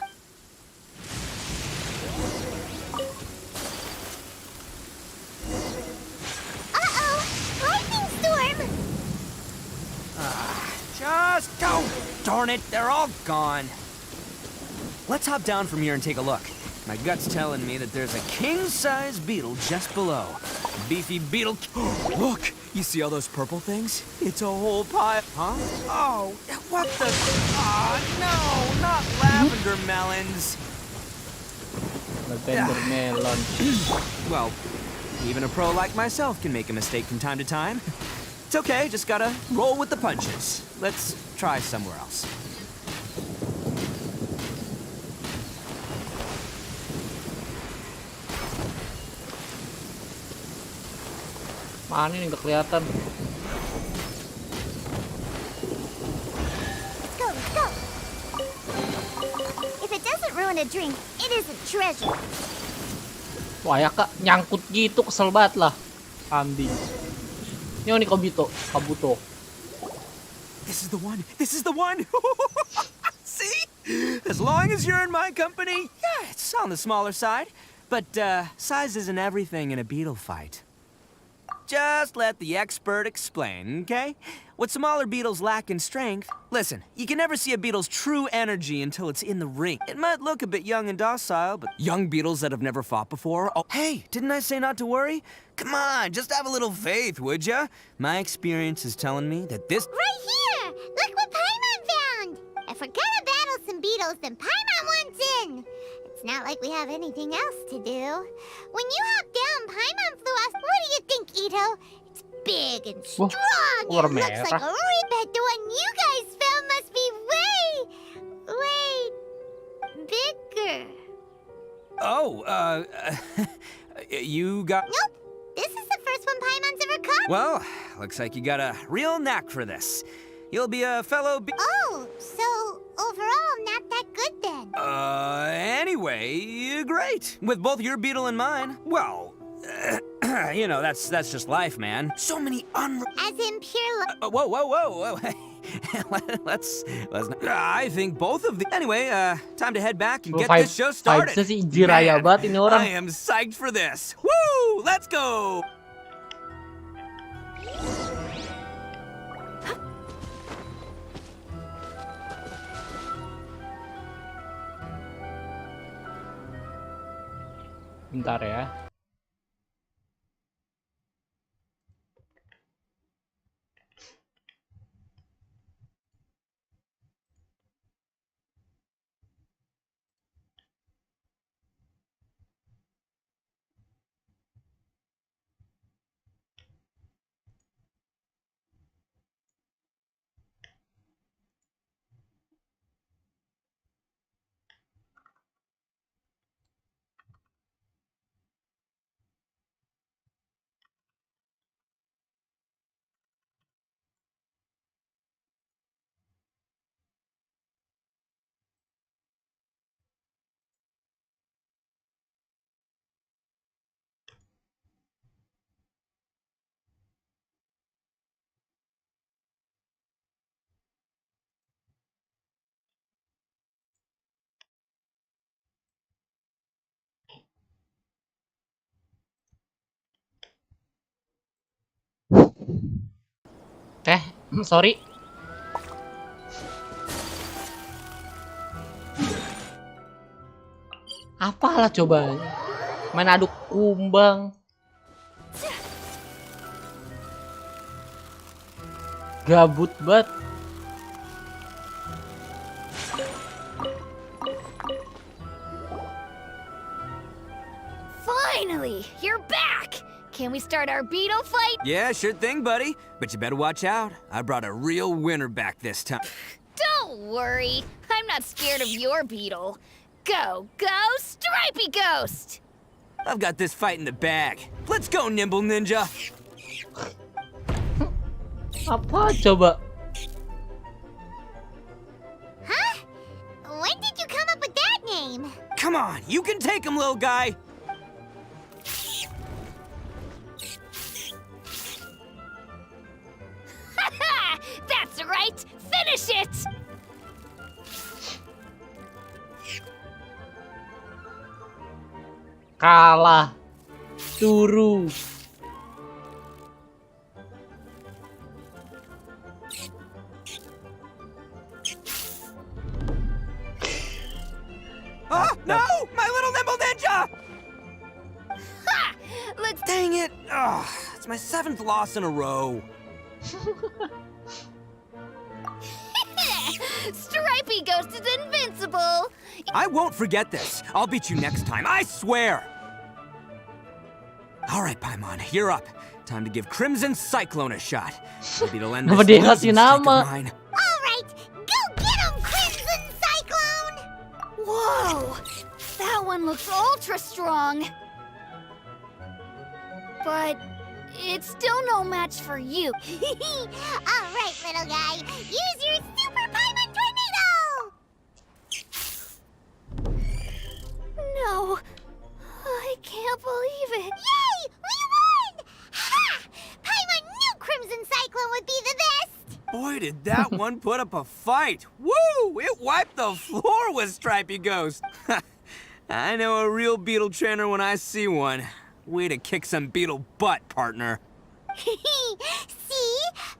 Lightning storm! Just go! Darn it, they're all gone. Let's hop down from here and take a look. My gut's telling me that there's a king-size beetle just below. Beefy beetle... Look! You see all those purple things? It's a whole pile... Huh? Oh, what the... no! Not lavender melons! Lavender melon. Well... even a pro like myself can make a mistake from time to time. It's okay, just gotta roll with the punches. Let's try somewhere else. Mana ini nggak kelihatan. Go, go! If it doesn't ruin a drink, it isn't treasure. Wah ya kak, nyangkut gitu, kesel banget lah. Kambing. Ini Oni Kabuto. This is the one! This is the one! See? As long as you're in my company, yeah, it's on the smaller side. But, size isn't everything in a beetle fight. Just let the expert explain, okay? What smaller beetles lack in strength... Listen, you can never see a beetle's true energy until it's in the ring. It might look a bit young and docile, but young beetles that have never fought before... Oh, hey, didn't I say not to worry? Come on, just have a little faith, would ya? My experience is telling me that this... Right here! Look what Paimon found! If we're gonna battle some beetles, then Paimon wants in! It's not like we have anything else to do. When you hop down, Paimon flew us... What do you think, Ito? It's big and strong and looks like a ribbit. The one you guys found must be way bigger. Oh, you got... Nope. This is the first one Paimon's ever caught. Well, looks like you got a real knack for this. You'll be a fellow Oh, so overall not that good then. Anyway, great. With both your beetle and mine, well, you know, that's just life, man. So many As in pure whoa. let's not... I think both of the... Anyway, time to head back and get this show started. Man, I am psyched for this. Woo! Let's go! Bentar ya. Sorry. Apalah coba? Main aduk kumbang. Gabut banget. Finally, you're back! Can we start our beetle fight? Yeah, sure thing, buddy. But you better watch out. I brought a real winner back this time. Don't worry, I'm not scared of your beetle. Go, Stripey Ghost! I've got this fight in the bag. Let's go, Nimble Ninja. Apa coba? Huh? When did you come up with that name? Come on, you can take him, little guy. That's right! Finish it! Kalah. Turu. Oh, no! My little Nimble Ninja! Ha! Looks... Dang it! Ugh, it's my 7th loss in a row. Stripey Ghost is invincible! I won't forget this. I'll beat you next time, I swear! All right, Paimon, you're up. Time to give Crimson Cyclone a shot. Maybe it'll end this Kenapa dia losing kasih streak of nama? mine. Alright, go get him, Crimson Cyclone! Whoa! That one looks ultra strong! But it's still no match for you. Alright, little guy, use your Super Paimon Tornado! No, I can't believe it. Yay! We won! Ha! Paimon knew Crimson Cyclone would be the best! Boy, did that one put up a fight. Woo! It wiped the floor with Stripey Ghost. I know a real beetle trainer when I see one. Way to kick some beetle butt, partner. See?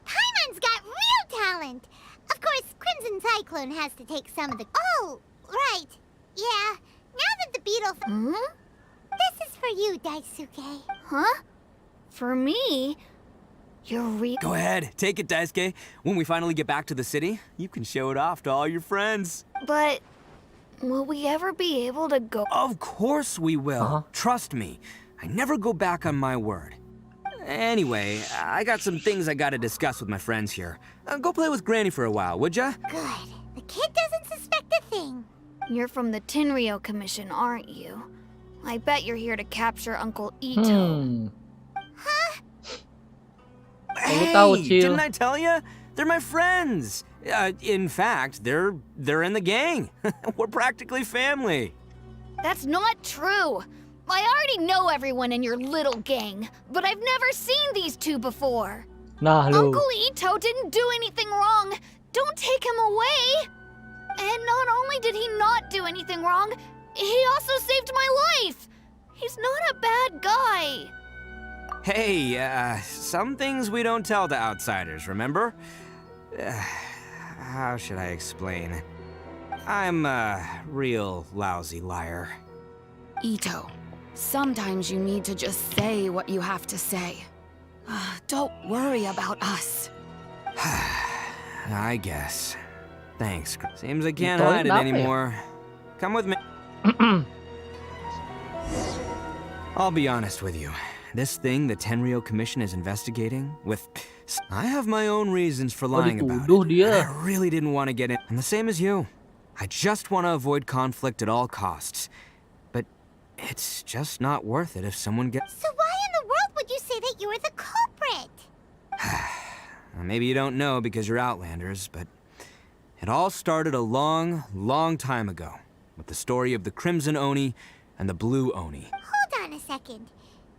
Paimon's got real talent. Of course, Crimson Cyclone has to take some of the... Oh, right. Yeah, now that the beetle... Hmm? This is for you, Daisuke. Huh? For me? You're real. Go ahead, take it, Daisuke. When we finally get back to the city, you can show it off to all your friends. But will we ever be able to go? Of course we will. Trust me. I never go back on my word. Anyway, I got some things I gotta discuss with my friends here. Go play with Granny for a while, would ya? Good. The kid doesn't suspect a thing. You're from the Tenryou Commission, aren't you? I bet you're here to capture Uncle Ito. Huh? Hey, didn't I tell you? They're my friends. In fact, they're in the gang. We're practically family. That's not true. I already know everyone in your little gang, but I've never seen these two before. Nah, lu. Uncle Ito didn't do anything wrong. Don't take him away. And not only did he not do anything wrong, he also saved my life. He's not a bad guy. Hey, some things we don't tell to outsiders, remember? How should I explain? I'm a real lousy liar. Ito, Sometimes you need to just say what you have to say. Don't worry about us. I guess. Thanks. Seems I can't hide it anymore. Come with me. I'll be honest with you. This thing the Tenryou Commission is investigating I have my own reasons for lying about it. I really didn't want to get in. I'm the same as you. I just want to avoid conflict at all costs. But it's just not worth it if someone gets... So why in the world would you say that you were the culprit? Maybe you don't know because you're Outlanders, but it all started a long, long time ago with the story of the Crimson Oni and the Blue Oni. Hold on a second.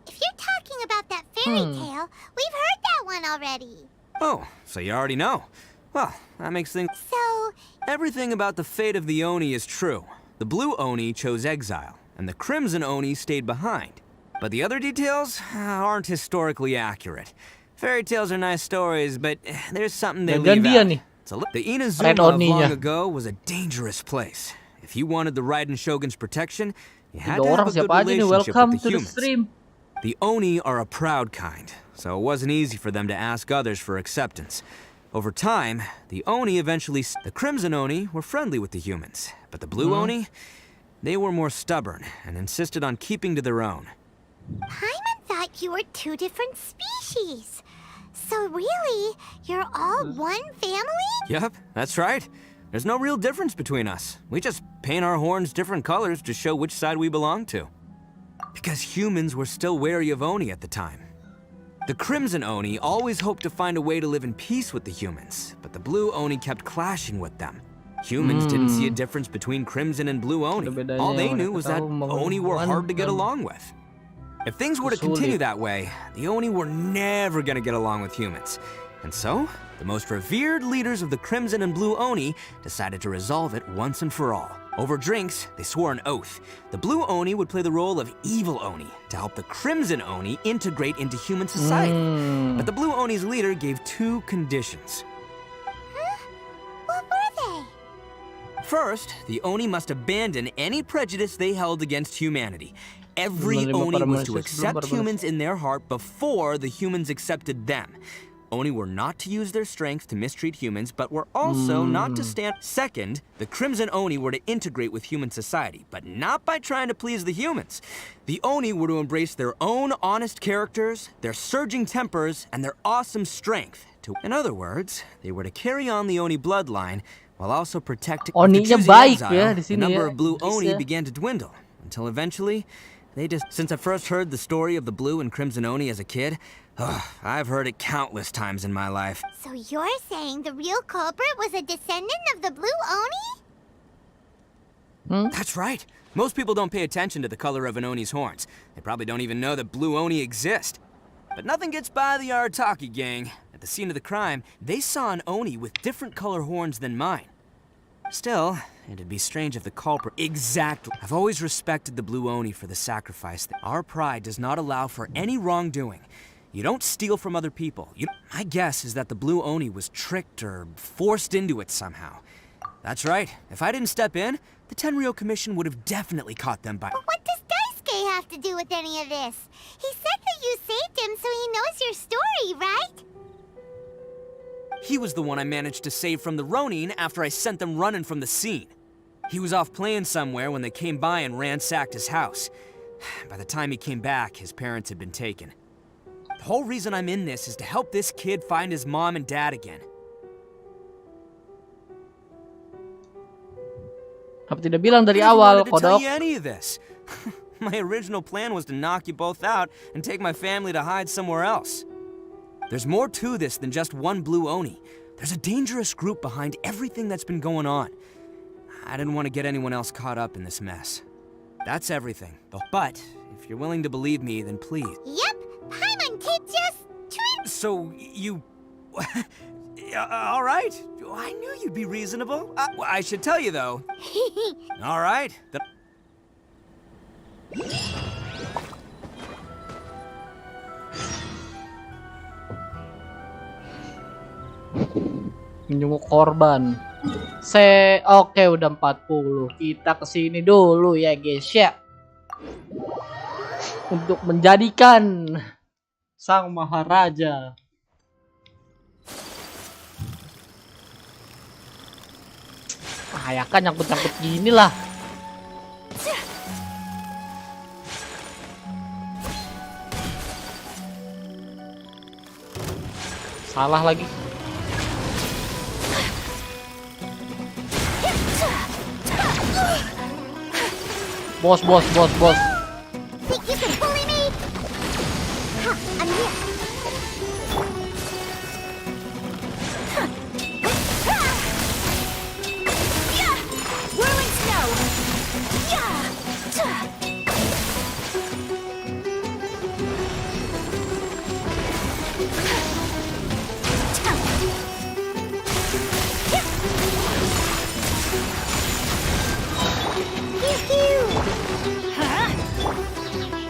If you're talking about that fairy tale, we've heard that one already. Oh, so you already know. Well, that makes things... So... Everything about the fate of the Oni is true. The Blue Oni chose exile, and the Crimson Oni stayed behind. But the other details aren't historically accurate. Fairy tales are nice stories, but there's something they leave out. The Inazuma of long ago was a dangerous place. If you wanted the Raiden Shogun's protection, you had to have a good relationship with the humans. The Oni are a proud kind, so it wasn't easy for them to ask others for acceptance. Over time, the Oni eventually... The Crimson Oni were friendly with the humans, but the Blue Oni, they were more stubborn and insisted on keeping to their own. Paimon thought you were two different species. So really, you're all one family? Yep, that's right. There's no real difference between us. We just paint our horns different colors to show which side we belong to. Because humans were still wary of Oni at the time. The Crimson Oni always hoped to find a way to live in peace with the humans, but the Blue Oni kept clashing with them. Humans didn't see a difference between Crimson and Blue Oni. All they knew was that Oni were hard to get along with. If things were to continue that way, the Oni were never gonna get along with humans. And so, the most revered leaders of the Crimson and Blue Oni decided to resolve it once and for all. Over drinks, they swore an oath. The Blue Oni would play the role of evil Oni to help the Crimson Oni integrate into human society. But the Blue Oni's leader gave two conditions. What were they? First, the Oni must abandon any prejudice they held against humanity. Every Oni was to accept humans in their heart before the humans accepted them. Oni were not to use their strength to mistreat humans, but were also not to stand... Second, the Crimson Oni were to integrate with human society, but not by trying to please the humans. The Oni were to embrace their own honest characters, their surging tempers, and their awesome strength. In other words, they were to carry on the Oni bloodline, while also protecting... Oninya baik ya di the sini number ya. of Blue Oni began to dwindle, until eventually... Since I first heard the story of the Blue and Crimson Oni as a kid, I've heard it countless times in my life. So you're saying the real culprit was a descendant of the Blue Oni? That's right. Most people don't pay attention to the color of an Oni's horns. They probably don't even know that Blue Oni exist. But nothing gets by the Arataki gang. At the scene of the crime, they saw an Oni with different color horns than mine. Still, it'd be strange if the culprit... Exactly. I've always respected the Blue Oni for the sacrifice. Our pride does not allow for any wrongdoing. You don't steal from other people. My guess is that the Blue Oni was tricked or forced into it somehow. That's right. If I didn't step in, the Tenryou Commission would have definitely caught them by... But what does Daisuke have to do with any of this? He said that you saved him so he knows your story, right? He was the one I managed to save from the Ronin after I sent them running from the scene. He was off playing somewhere when they came by and ransacked his house. By the time he came back, his parents had been taken. The whole reason I'm in this is to help this kid find his mom and dad again. Apa tidak bilang dari I never awal, wanted to tell kodok? you any of this. My original plan was to knock you both out and take my family to hide somewhere else. There's more to this than just one Blue Oni. There's a dangerous group behind everything that's been going on. I didn't want to get anyone else caught up in this mess. That's everything. But, if you're willing to believe me, then please. Yep, Paimon kid just... So, you... all right. I knew you'd be reasonable. I should tell you, though. All right. Menyungguh korban. Oke, udah 40. Kita kesini dulu ya guys ya. untuk menjadikan sang maharaja. Ya kan nyangkut-nyangkut gini lah. Salah lagi. Bos. Think you can bully me? Huh, I'm here. Whirling snow!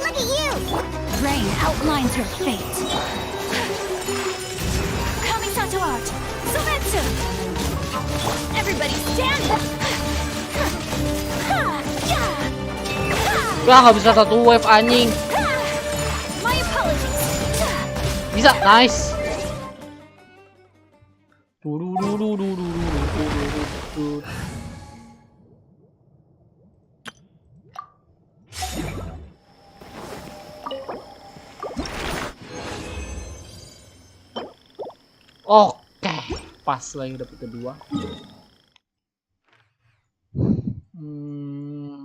Look at you! Rain outlines your fate. Coming to art. Sumetsu! Everybody stand up! Lah nggak bisa satu wave anjing. My apologies! Bisa, nice. Oke, pas lagi dapet kedua.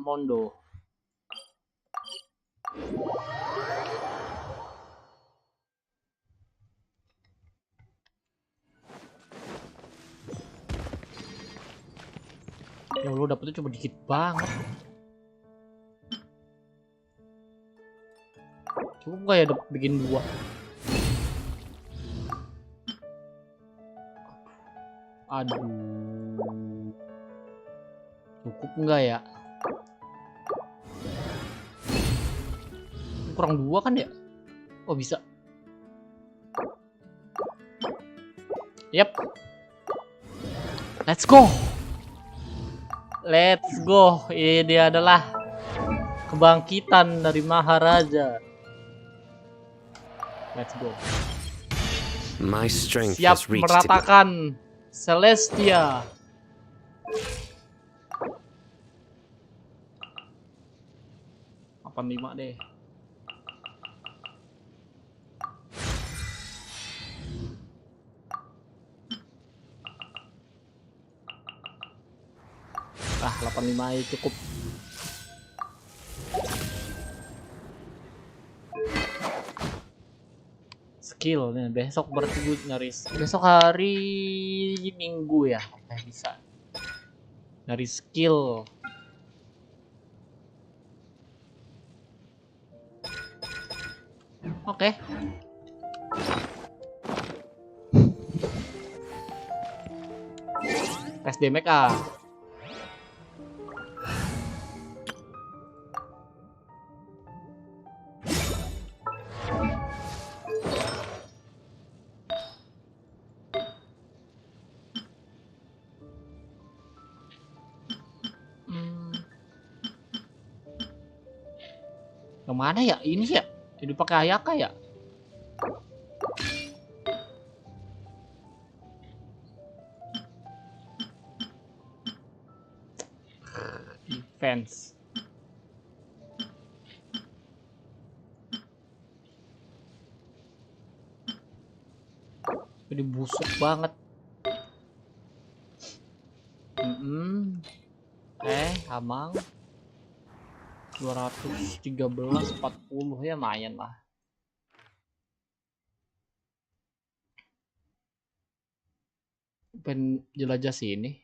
Mondo. Ya Allah, dapetnya cuma dikit banget. Cukup gak ya bikin dua? Aduh. Cukup nggak ya? Kurang dua kan ya? Oh bisa. Yep. Let's go. Let's go. Ini adalah kebangkitan dari Maharaja. Let's go. My strength Siap has reached meratakan Celestia. Lima deh. Ah, 85 aja cukup. Skill nih, besok berarti gue nyaris. Besok hari Minggu ya. Oke, bisa. Nyari skill. Oke. Tes damage ah. Yang mana ya? Ini ya? Jadi pakai Ayaka ya? Defense. Jadi busuk banget. Amang 213 40 ya lumayan lah. Pengen jelajah sini.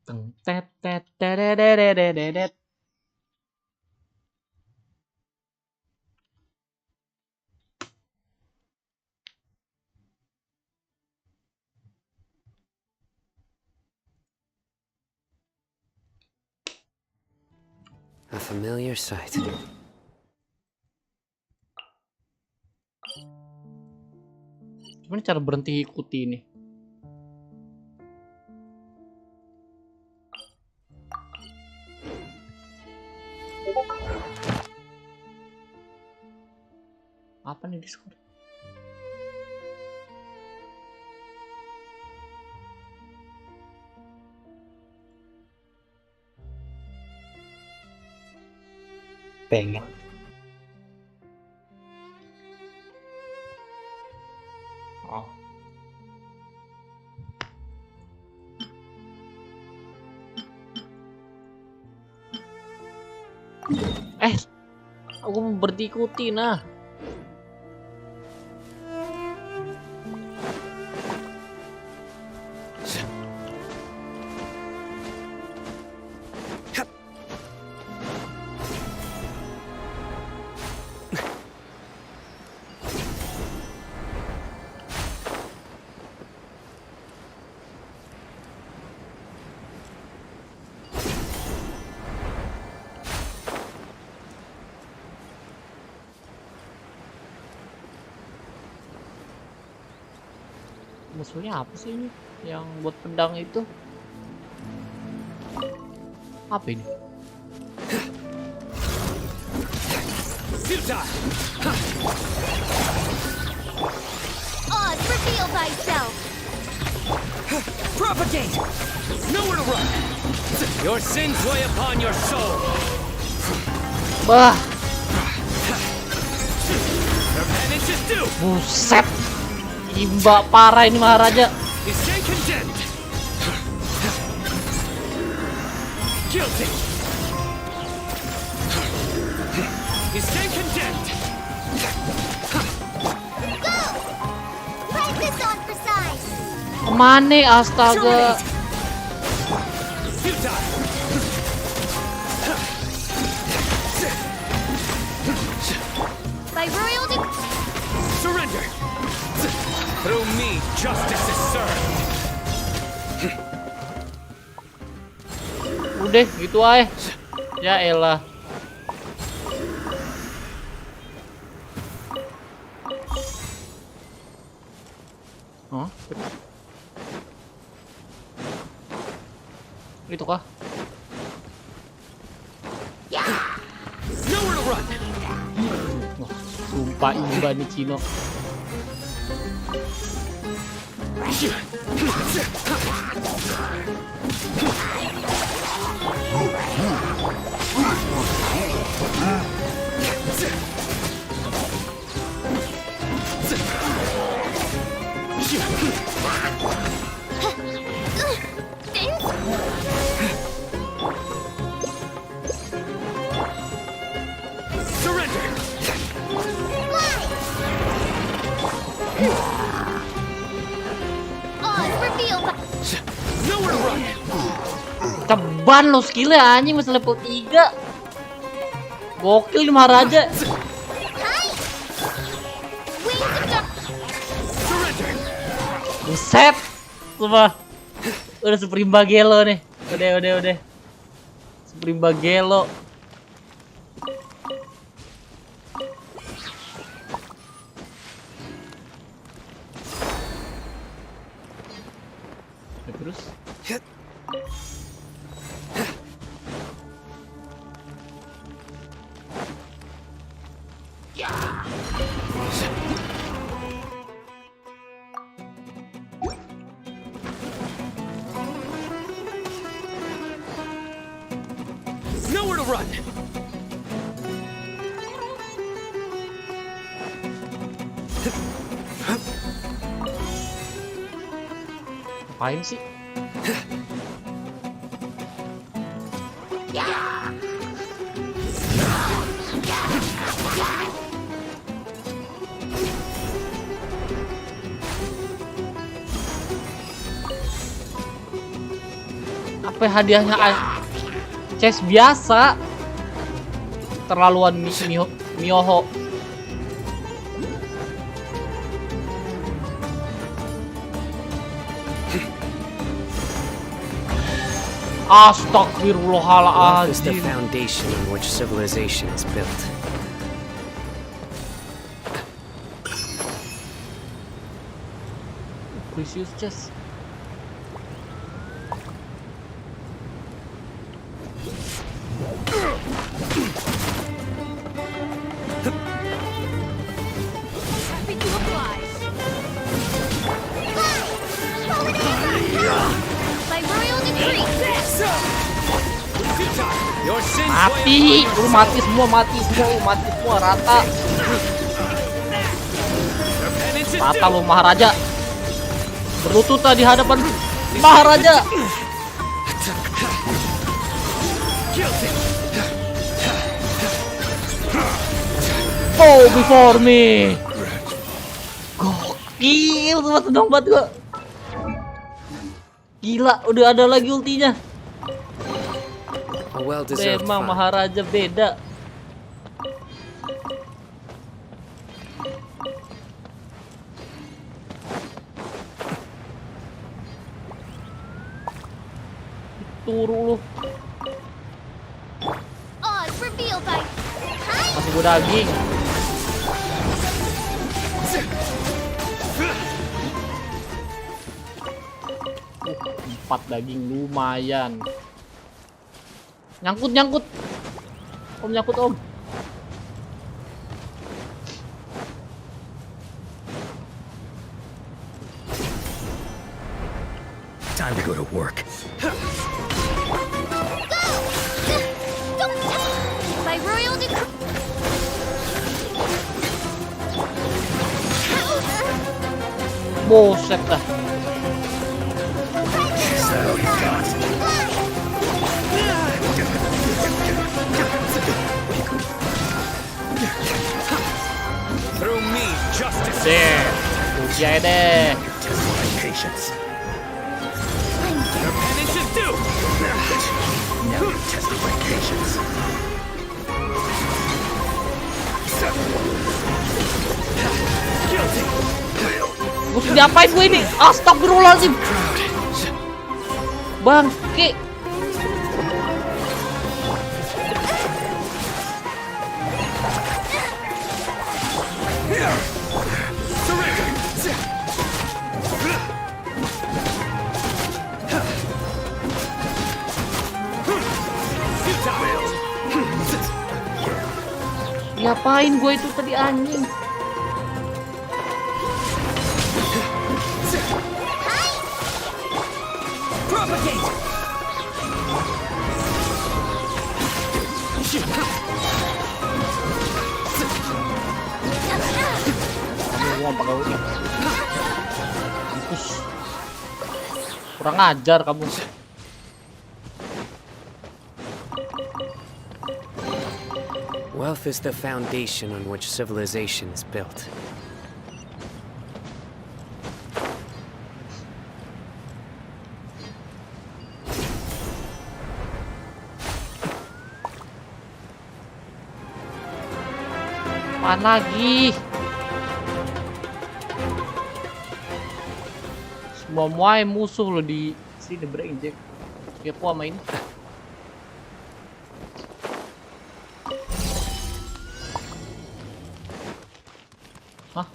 Teng tet tet tet. A familiar sight. Gimana cara berhenti ikuti ini? Apa nih Discord? Pengen. Oh. Aku mau berikuti nah. Musuhnya apa sih ini? Yang buat pedang itu? Apa ini? Oz, reveal thyself! Propagate! Nowhere to run! Your sins weigh upon your soul! Bah! Your penance is due! Buset! Imba parah ini Maharaja. You stand condemned! Guilty! You stand condemned! Go! Practice on precise! Kemana astaga? By royal surrender! Through me, justice is served! Udah gitu aja. Ya elah. Hah? Itu kah? Nowhere to run! Wah, sumpah imba nih Cino. Ceban lo skillnya anjing masih level 3. Gokil nih Maharaja. Buset. Sumpah. Udah Supreme Gelo nih. Udah. Supreme Gelo. Terus nowhere to run! ngapain sih? Apa hadiahnya? Chest biasa. Terlaluan Miyoho. Astagfirullahaladzim. Is the foundation on which civilization is built. Precious chest. Mati, lu mati semua rata. Rata lu Maharaja. Berlututlah di hadapan Maharaja. Oh, before me. Gokil, semua tenang banget gua. Gila, udah ada lagi ultinya. Memang Maharaja beda. Turu lu. Masih gue daging. Empat daging lumayan. Nyangkut. Om nyangkut om. Time to go to work. By royal decree. Buset dah. Through me, justice. There. Uji aja deh. Test my patience. Your penance is due. Now you test my patience. Guilty. Mesti diapain gue ini? Astagfirullahaladzim. Bangke. Ngapain gue itu tadi anjing? Kurang ajar kamu. Wealth is the foundation on which civilization is built. Apaan lagi? Semua musuh lo di sini berenjek. Kepo sama ini. Hah?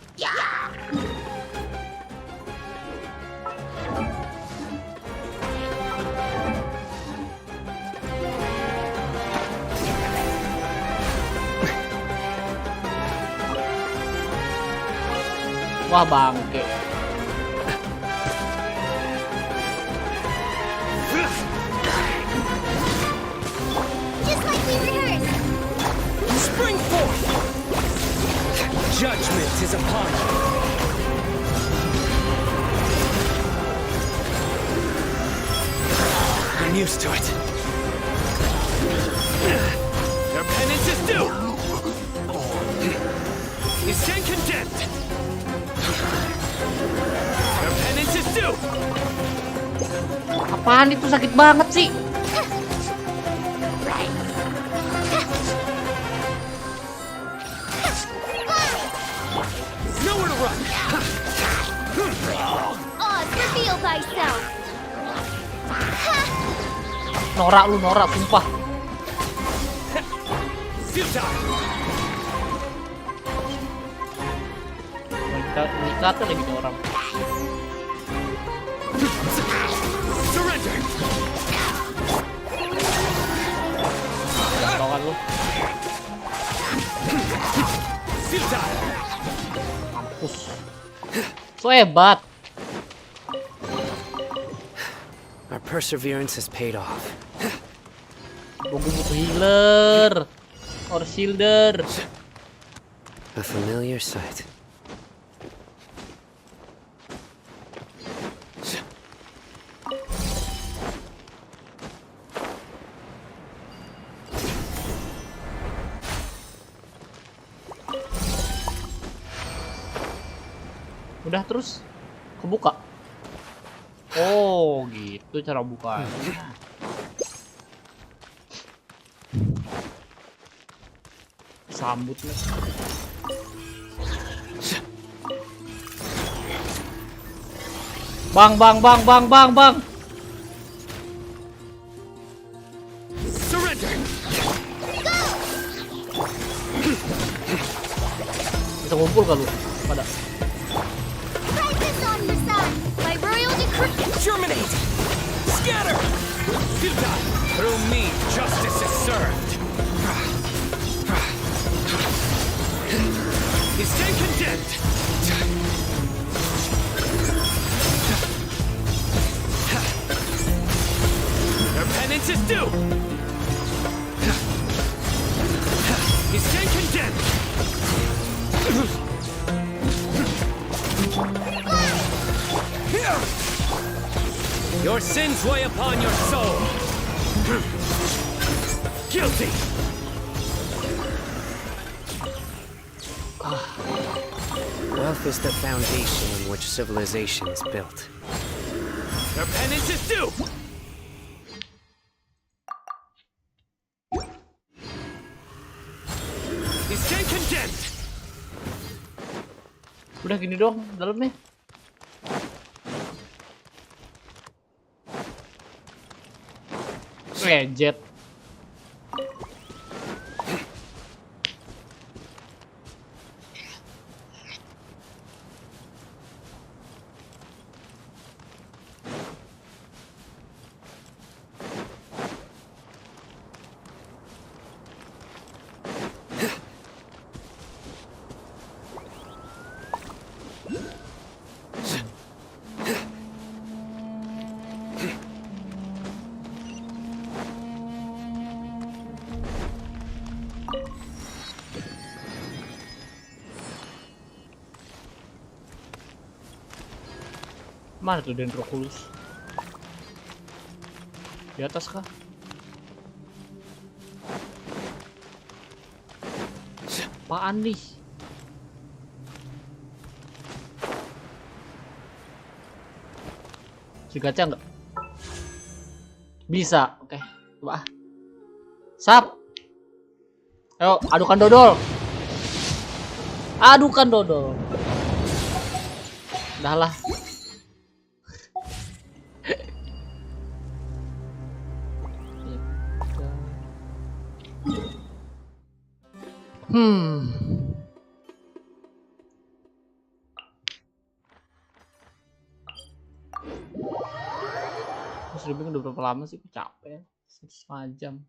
Wah bangke. Spring forth. Judgment is upon you. I'm used to it. Your penance is due. You stand condemned. Your penance is due. Apaan itu sakit banget sih? Nowhere to run. Oz, reveal thyself. Norak lu, norak, sumpah. Nikatan lagi nih orang. Surrender. Jangan lu. Mampus. So hebat. Our perseverance has paid off. Gue butuh healer or shielder. A familiar sight. Udah terus kebuka. Oh, gitu cara bukanya. Sambut nih. Bang. Surrender. Bisa ngumpul kan lu pada. My royal decree. Germinate. Scatter. You die. Through me, justice is served. You stand condemned. Your penance is due. You stand condemned. Your sins weigh upon your soul. Guilty. Wealth is the foundation on which civilization is built. Your penance is due. You stand condemned. Udah gini doang dalamnya. Jet. Mana tuh Dendroculus? Di atas kah? Apaan nih? Si gacha nggak? Bisa, oke. Coba. Sap. Ayo, adukan dodol. Adukan dodol. Udah lah. Streaming udah berapa lama sih? Capek. 1,5 jam.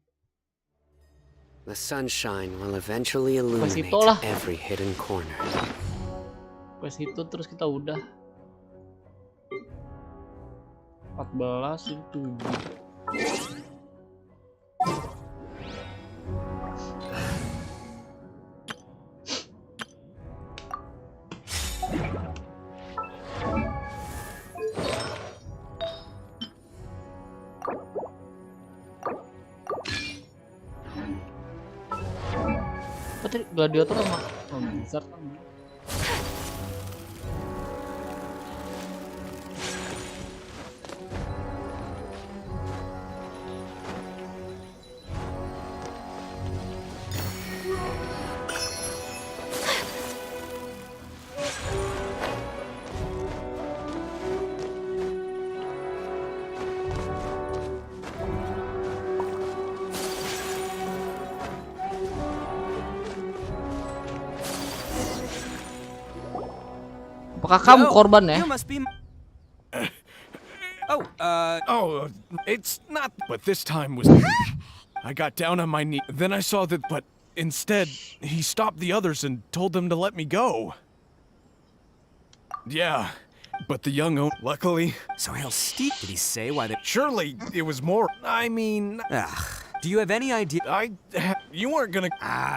The sunshine will eventually illuminate every hidden corner. Quest itu terus kita udah 14 itu 7. Gladiator sama Blizzard kan. Apakah kamu korban ya? Oh, it's not. But this time was. I got down on my knee. Then I saw that, but instead, he stopped the others and told them to let me go. Yeah, But the young owner, luckily... So he'll steep. Did he say why they... Surely it was more... I mean... Ugh. Do you have any idea? You weren't gonna...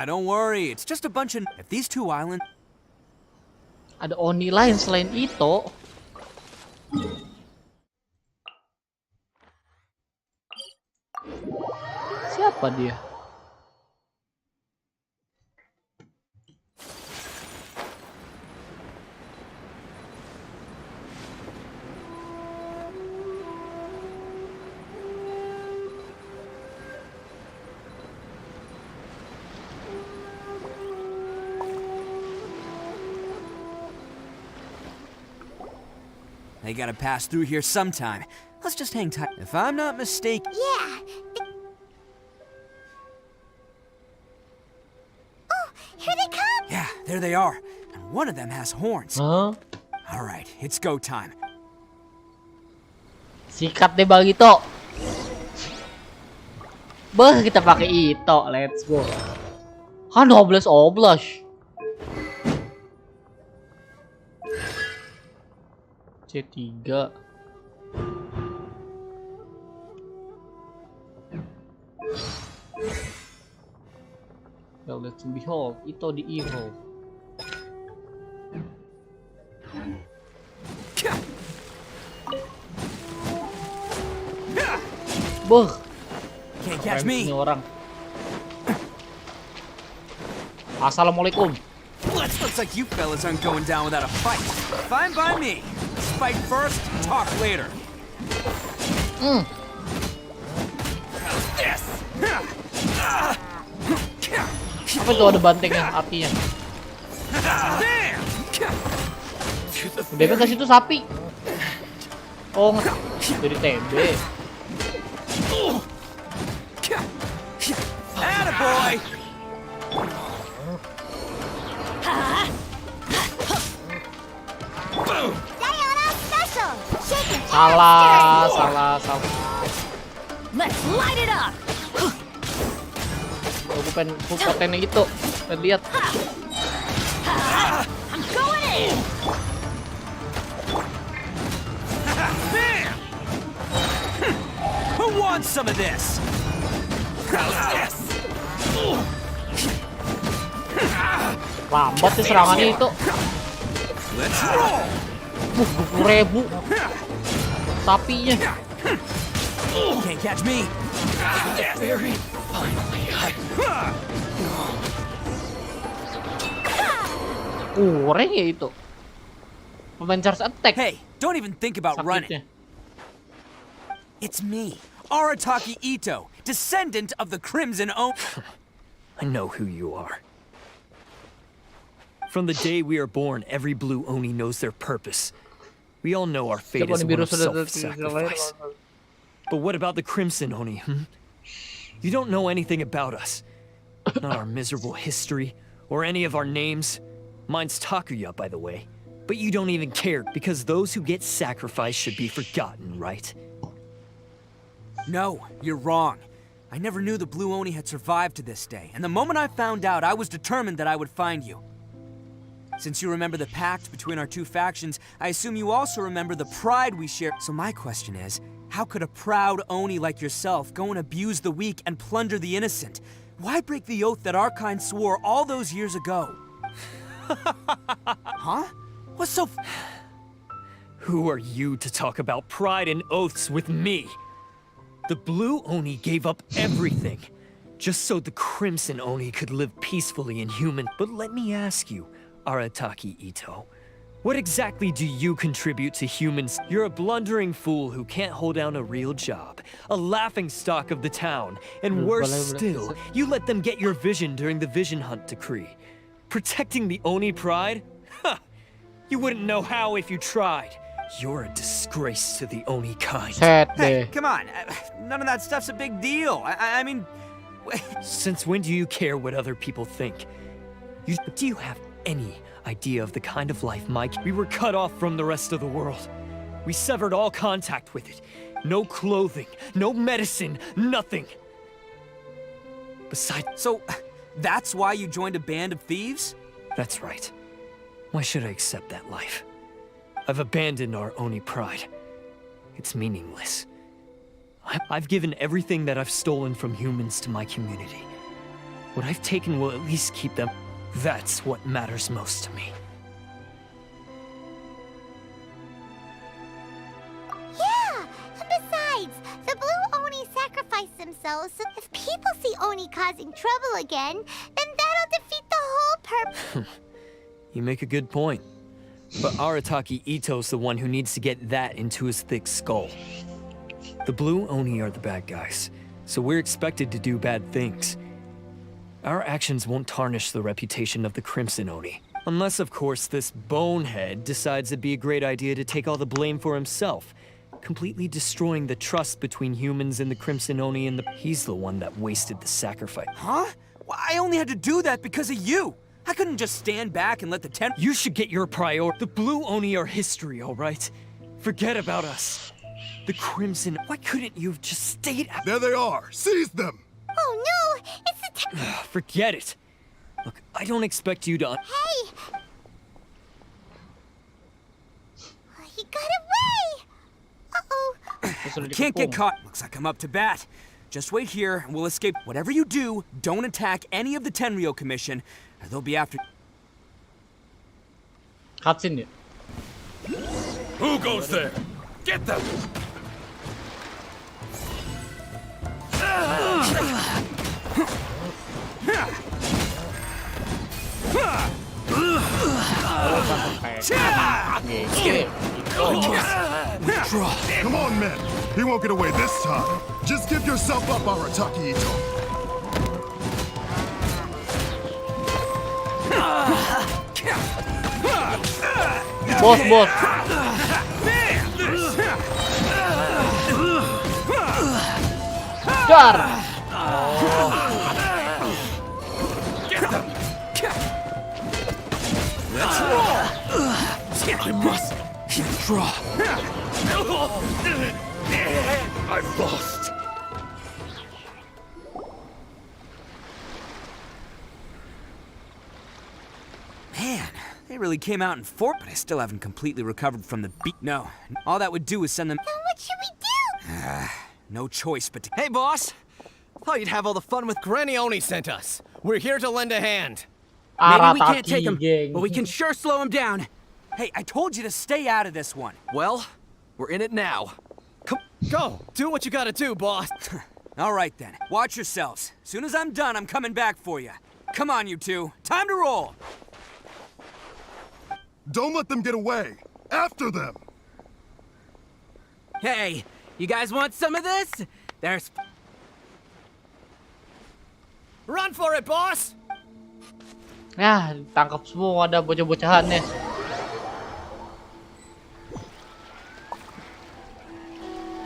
Don't worry. It's just a bunch of... If these two islands... Ada Oni lain selain Ito. Siapa dia? They gotta pass through here sometime. Let's just hang tight. If I'm not mistaken... Yeah. Oh, here they come! Yeah, there they are. And one of them has horns. Huh? Alright, it's go time. Sikat deh Bang Ito. Kita pakai Ito. Let's go. Kan 12. C3. Well, let's behold. Ito the evil. Buh. Can't catch me. Ini orang. Assalamualaikum. Looks like you fellas aren't going down without a fight. Fine by me. Let's fight first, talk later. This. Apa itu ada bantengnya apinya? Udah kan situ sapi. Oh, dari TB. Attaboy! Salah. Let's light it up. Oh, bukan potennya gitu. Lihat. I'm going in. Who wants some of this? Lambat sih serangannya itu. Let's roll. 20.000 sapinya. Can't catch me. Very finally. Kurang ya itu. Pemain charge attack. Hey, don't even think about running. It's me, Arataki Ito, descendant of the Crimson Oni. I know who you are. From the day we are born, every blue Oni knows their purpose. We all know our fate is one of self-sacrifice. But what about the Crimson Oni, You don't know anything about us. Not our miserable history, or any of our names. Mine's Takuya, by the way. But you don't even care, because those who get sacrificed should be forgotten, right? No, you're wrong. I never knew the Blue Oni had survived to this day, and the moment I found out, I was determined that I would find you. Since you remember the pact between our two factions, I assume you also remember the pride we share. So my question is, how could a proud Oni like yourself go and abuse the weak and plunder the innocent? Why break the oath that our kind swore all those years ago? Huh? What's so Who are you to talk about pride and oaths with me? The Blue Oni gave up everything, just so the Crimson Oni could live peacefully in human. But let me ask you, Arataki Ito, what exactly do you contribute to humans? You're a blundering fool who can't hold down a real job, a laughingstock of the town, and worse still, you let them get your vision during the Vision Hunt decree. Protecting the Oni pride? Ha! You wouldn't know how if you tried. You're a disgrace to the Oni kind. Hey, come on. None of that stuff's a big deal. I mean... Since when do you care what other people think? Do you have any idea of the kind of life we were cut off from the rest of the world. We severed all contact with it. No clothing, no medicine, nothing. Besides... So, that's why you joined a band of thieves? That's right. Why should I accept that life? I've abandoned our Oni pride. It's meaningless. I've given everything that I've stolen from humans to my community. What I've taken will at least keep them. That's what matters most to me. Yeah, and besides, the blue Oni sacrificed themselves, so if people see Oni causing trouble again, then that'll defeat the whole purpose. You make a good point. But Arataki Ito's the one who needs to get that into his thick skull. The blue Oni are the bad guys, so we're expected to do bad things. Our actions won't tarnish the reputation of the Crimson Oni. Unless, of course, this bonehead decides it'd be a great idea to take all the blame for himself, completely destroying the trust between humans and the Crimson Oni and He's the one that wasted the sacrifice. Huh? Well, I only had to do that because of you. I couldn't just stand back and let the ten- You should get your priority. The blue Oni are history, all right? Forget about us. The Crimson, why couldn't you have just stayed out? There they are! Seize them! Oh no! It's the Forget it. Look, I don't expect you to... Hey! He got away! Uh-oh. I can't get caught. Looks like I'm up to bat. Just wait here and we'll escape. Whatever you do, don't attack any of the Tenryou Commission, or they'll be after... Cutscene ya. Who goes there? Get them! Withdraw. Come on, men. He won't get away this time. Just give yourself up, Arataki Ito. Bos. Dar. Let's roll! I must withdraw. I've lost. Man, they really came out in force, but I still haven't completely recovered from the beat. No, all that would do is send them... Then what should we do? No choice but to... Hey, boss! Thought you'd have all the fun with Granny Oni sent us. We're here to lend a hand. Maybe we can't take him, but we can sure slow him down. Hey, I told you to stay out of this one. Well, we're in it now. Come, go! Do what you gotta do, boss. All right, then. Watch yourselves. Soon as I'm done, I'm coming back for you. Come on, you two. Time to roll! Don't let them get away. After them. Hey, you guys want some of this? There's... Run for it, boss! Ya, tangkap semua ada bocah-bocahannya.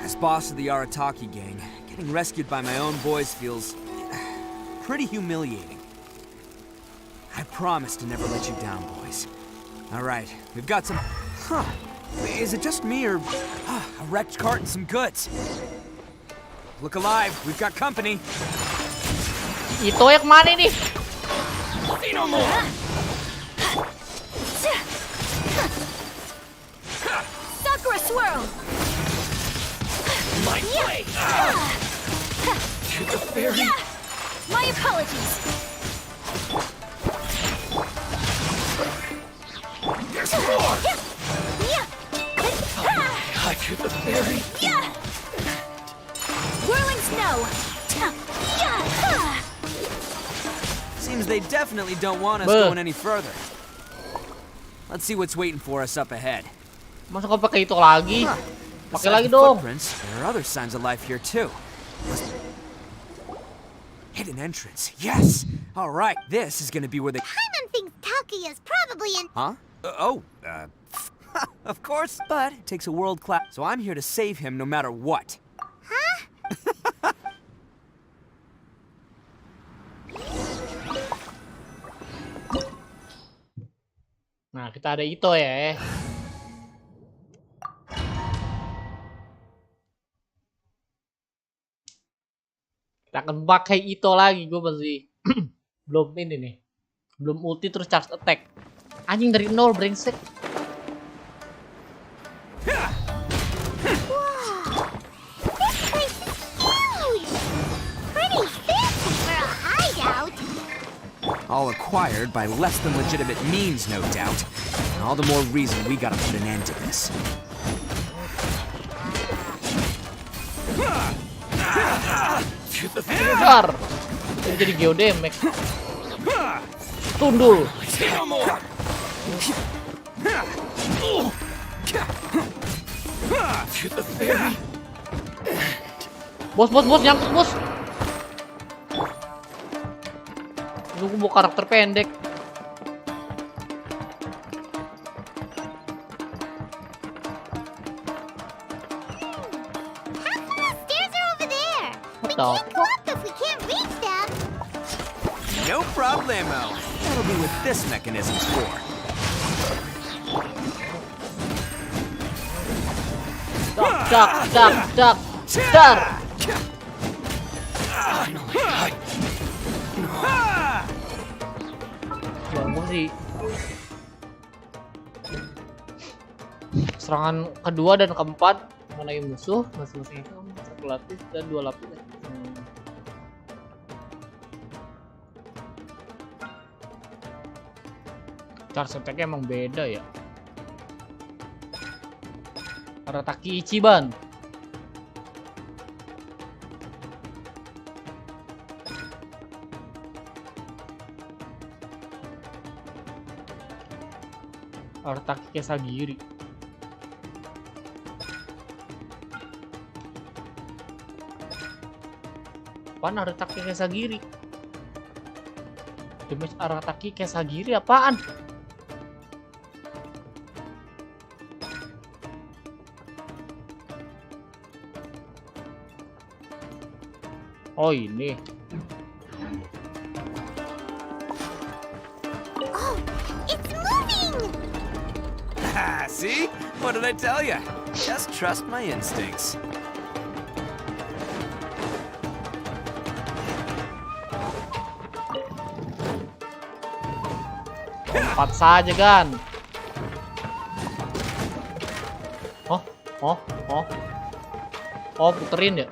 As boss of the Arataki gang, getting rescued by my own boys feels... pretty humiliating. I promise to never let you down, boys. All right, we've got some... Huh. Is it just me or... a wrecked cart and some goods? Look alive, we've got company. Ito yang mana nih? See no more! Sakura swirl! My way! To the fairy! My apologies! There's more! I to the fairy! Whirling snow! Seems they definitely don't want us going any further. Let's see what's waiting for us up ahead. Masa kau pakai itu lagi? Pakai Besides lagi the dong. footprints, there are other signs of life here too. Hidden entrance. Yes. All right. This is gonna be where the... Paimon thinks Taki is probably in... Huh? Of course. But it takes a world class. So I'm here to save him no matter what. Huh? Nah, kita ada Ito ya. Kita akan pakai Ito lagi, gue masih belum ini nih. Belum ulti terus charge attack. Anjing dari nol brengsek. All acquired by less than legitimate means, no doubt. And all the more reason we gotta put an end to this. Bentar. Ini jadi geodemek. Tundul. Bos, nyangkut bos. Gue mau karakter pendek. What the fuck? No problemo. That'll be what this mechanism's for. Dak. Dar. Bangun sih. Serangan kedua dan keempat mengenai musuh masing-masing itu satu lapis dan 2 lapis. Charge attack-nya emang beda ya. Arataki Ichiban. Arataki Kesagiri. Apaan Arataki Kesagiri? Damage Arataki Kesagiri apaan? Oh ini. Oh, it's moving! See? What did I tell you? Just trust my instincts. Lompat saja kan. Oh puterin ya.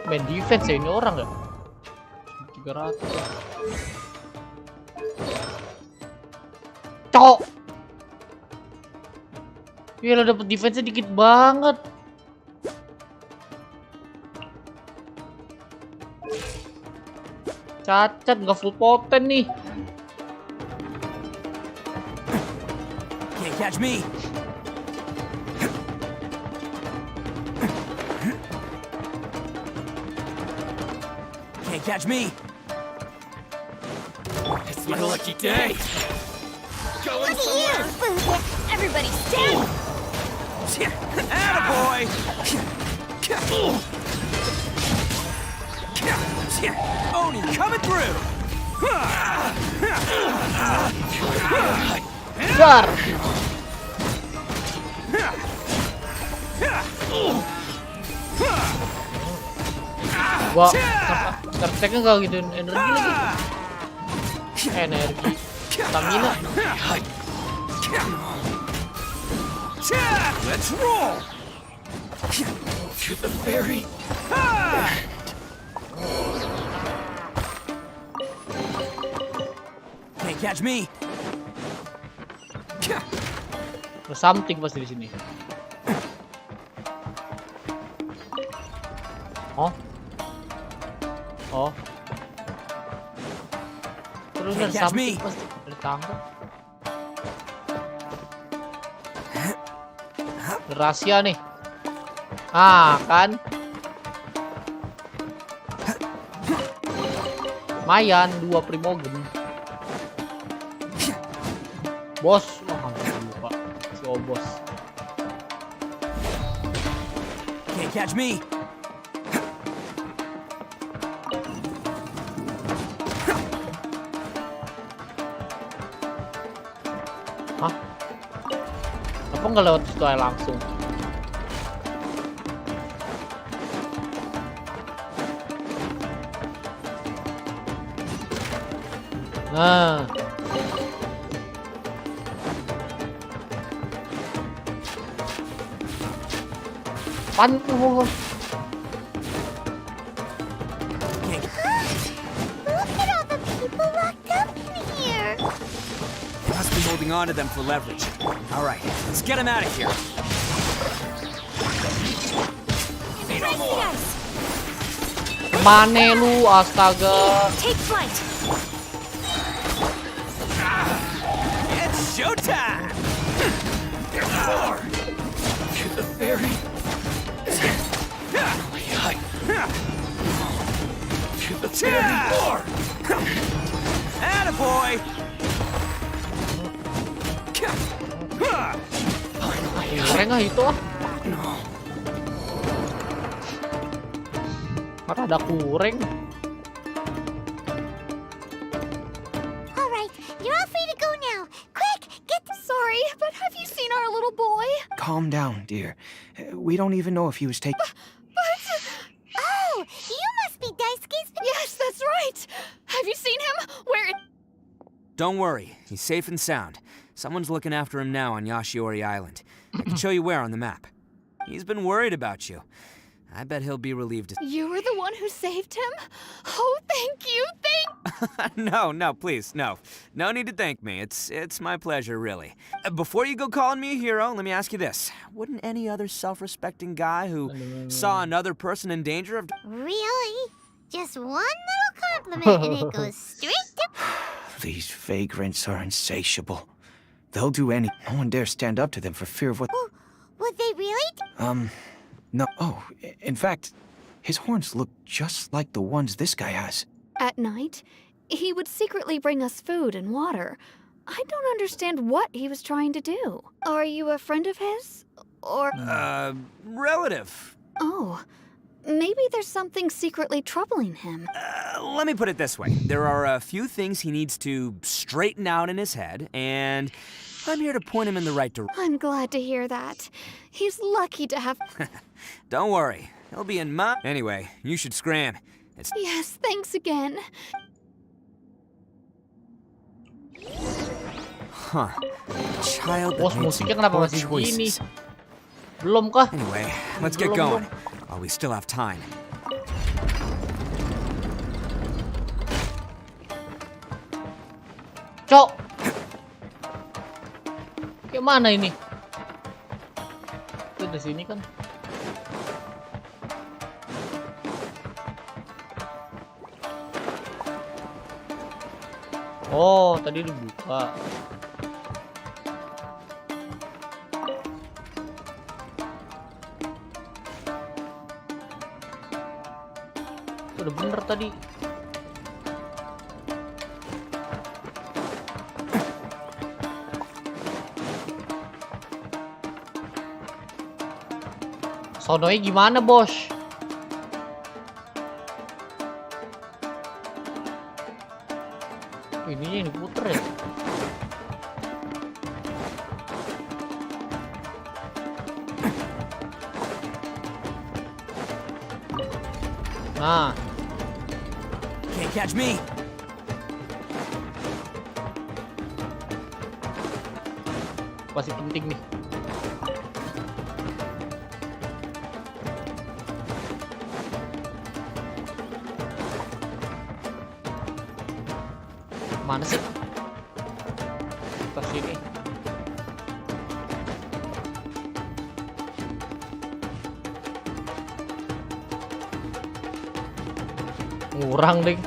Main defense ya ini orang gak? 300. Cok. Gila dapet defense dikit banget. Cacat nggak full poten nih. Can't catch me. Can't catch me. It's my lucky day. Going Look at you! Everybody stand! Attaboy! Oni coming through! Dar! Wah, terteknya gak gitu energi lagi. Energi, stamina. Let's roll! To the ferry. Can't catch me. Ada something pasti di sini. Oh. Terus ada something pasti ada tangga. Rahasia nih. Kan. Lumayan 2 primogen. Bos, lupa. Si bos. Can't catch me. Hah? Apa nggak lewat situ aja langsung? Nah. Pan. Look at all the people locked up in here. Must be holding on to them for leverage. All right, let's get him out of here. Kemana lu, astaga. Take flight. It's showtime. To the ferry. To the ferry. More. Attaboy. Kurang ah itu ah. Rada kurang. All right, you're all free to go now. Quick, get. Sorry, but have you seen our little boy? Calm down, dear. We don't even know if he was taken. Oh, you must be Daisuke's. Yes, that's right. Have you seen him? Where? Don't worry, he's safe and sound. Someone's looking after him now on Yashiori Island. I can show you where on the map. He's been worried about you. I bet he'll be relieved. You were the one who saved him? Oh, thank you, No, please, no. No need to thank me. It's my pleasure, really. Before you go calling me a hero, let me ask you this. Wouldn't any other self-respecting guy who saw another person in danger of... Really? Just one little compliment and it goes straight to. These vagrants are insatiable. They'll do any... No one dare stand up to them for fear of what... Would they really? No. Oh, in fact, his horns look just like the ones this guy has. At night, he would secretly bring us food and water. I don't understand what he was trying to do. Are you a friend of his? Or... Relative. Oh, maybe there's something secretly troubling him. Let me put it this way. There are a few things he needs to straighten out in his head, and I'm here to point him in the right direction. I'm glad to hear that. He's lucky to have... Don't worry. He'll be in my... Anyway, you should scram. It's... Yes, thanks again. Huh. Child Bos, that made some musiknya kenapa poor masih gini? choices. Belum kah? Anyway, let's get going while we still have time. Cok. Kayak mana ini? Itu di sini kan. Oh, tadi dibuka. Udah bener tadi. Sononya gimana, Bos? Ininya yang diputer ya? Nah. Can't catch me. Pasti penting nih. Mana sih? Atas sini. Ngurang deh.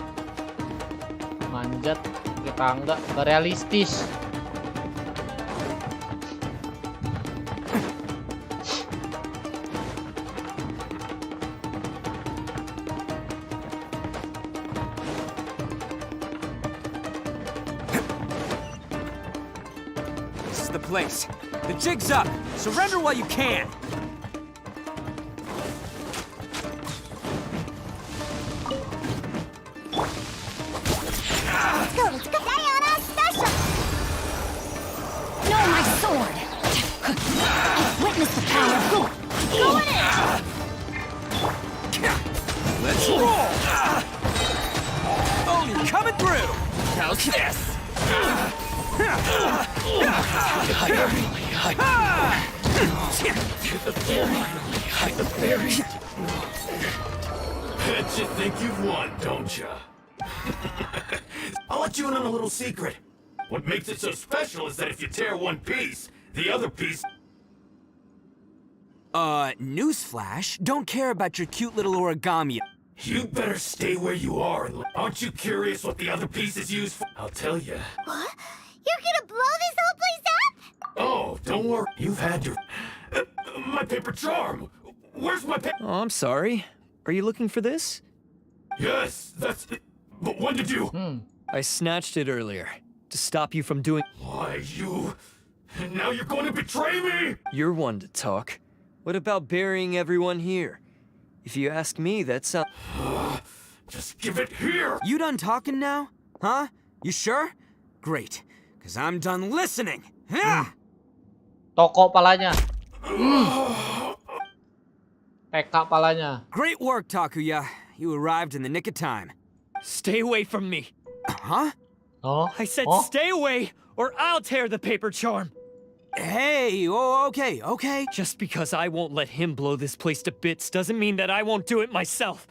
Manjat ke tangga, gak realistis. The place. The jig's up. Surrender while you can. Let's go. Diana, special. No, my sword. I've witnessed the power. Going in. Let's roll. Oh, you're coming through. How's this? Hide the fairy. Bet you think you've won, don't ya? I'll let you in on a little secret. What makes it so special is that if you tear one piece, the other piece... Newsflash, don't care about your cute little origami. You better stay where you are. Aren't you curious what the other piece is used for? I'll tell you. What? You're gonna blow this whole place up? Oh, don't worry. You've had your... my paper charm. Where's my paper... Oh, I'm sorry. Are you looking for this? Yes, that's... But when did you... I snatched it earlier, to stop you from doing... Why, you... And now you're going to betray me? You're one to talk. What about burying everyone here? If you ask me, that sounds... Just give it here! You done talking now? Huh? You sure? Great, because I'm done listening. Toko palanya. TK palanya. Great work, Takuya. You arrived in the nick of time. Stay away from me. Huh? Oh? I said stay away, or I'll tear the paper charm. Hey, oh, okay. Just because I won't let him blow this place to bits doesn't mean that I won't do it myself.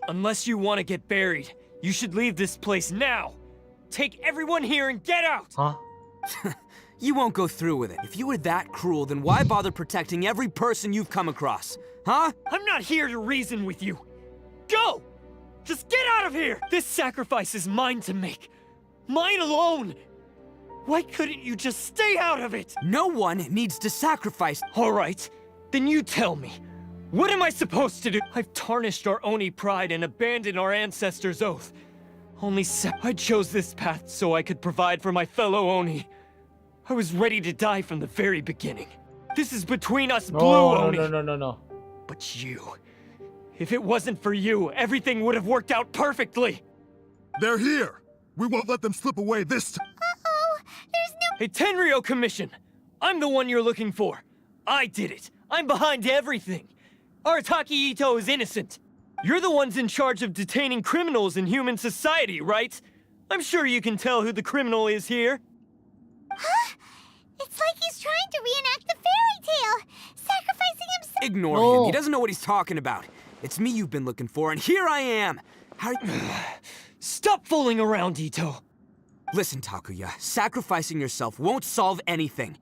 Unless you want to get buried, you should leave this place now. Take everyone here and get out! Huh? You won't go through with it. If you were that cruel, then why bother protecting every person you've come across? Huh? I'm not here to reason with you. Go! Just get out of here! This sacrifice is mine to make. Mine alone! Why couldn't you just stay out of it? No one needs to sacrifice. All right, then you tell me. What am I supposed to do? I've tarnished our Oni pride and abandoned our ancestors' oath. I chose this path so I could provide for my fellow Oni. I was ready to die from the very beginning. This is between us blue Oni. No. But you... If it wasn't for you, everything would have worked out perfectly. They're here. We won't let them slip away this time. Uh-oh, there's no... Hey, Tenryo Commission! I'm the one you're looking for. I did it. I'm behind everything. Arataki Ito is innocent. You're the ones in charge of detaining criminals in human society, right? I'm sure you can tell who the criminal is here. Huh? It's like he's trying to reenact the fairy tale, sacrificing himself. Ignore him. He doesn't know what he's talking about. It's me you've been looking for, and here I am. Stop fooling around, Ito. Listen, Takuya, sacrificing yourself won't solve anything.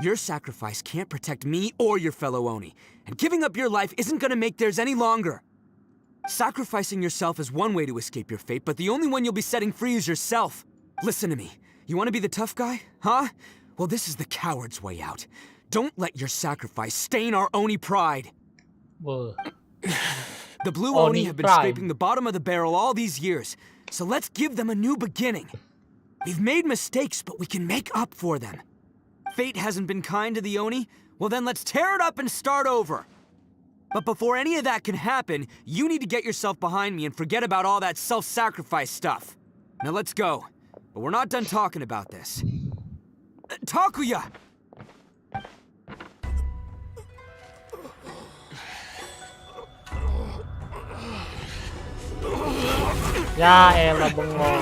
Your sacrifice can't protect me or your fellow Oni, and giving up your life isn't gonna make theirs any longer. Sacrificing yourself is one way to escape your fate, but the only one you'll be setting free is yourself. Listen to me. You want to be the tough guy? Huh? Well, this is the coward's way out. Don't let your sacrifice stain our Oni pride. Whoa. The blue Oni have been scraping the bottom of the barrel all these years, so let's give them a new beginning. We've made mistakes, but we can make up for them. Fate hasn't been kind to the Oni? Well then let's tear it up and start over. But before any of that can happen, you need to get yourself behind me and forget about all that self-sacrifice stuff. Now let's go. But we're not done talking about this. Takuya! Ya elah bengong.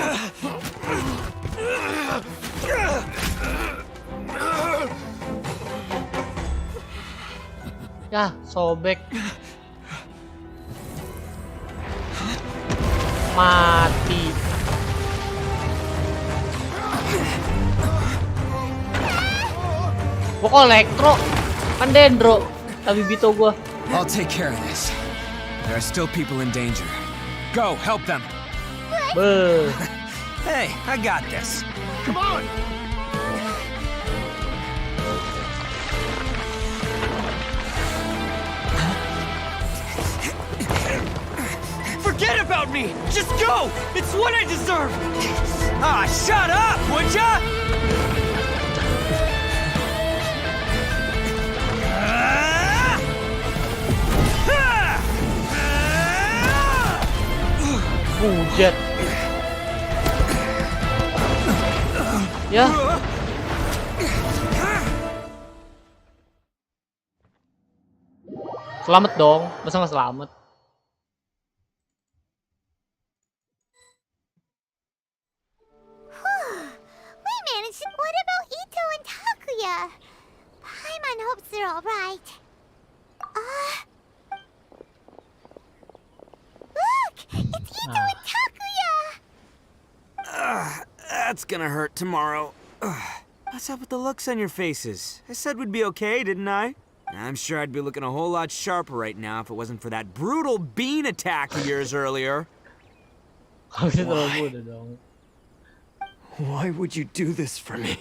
Ya, sobek. Mati. Gua kok elektro. Kan dendro. Tapi bito gua. I'll take care of this. There are still people in danger. Go, help them. Buh. Hey, I got this. Come on! Forget about me! Just go! It's what I deserve! Ah, shut up, would ya? Bujet. Ya. Selamat dong, masa nggak selamat? We managed it. What about Ito and Takuya? Paimon hope they're all right. Look! It's Ito and Takuya! That's gonna hurt tomorrow. What's up with the looks on your faces? I said we'd be okay, didn't I? I'm sure I'd be looking a whole lot sharper right now if it wasn't for that brutal bean attack of yours earlier. Why would you do this for me?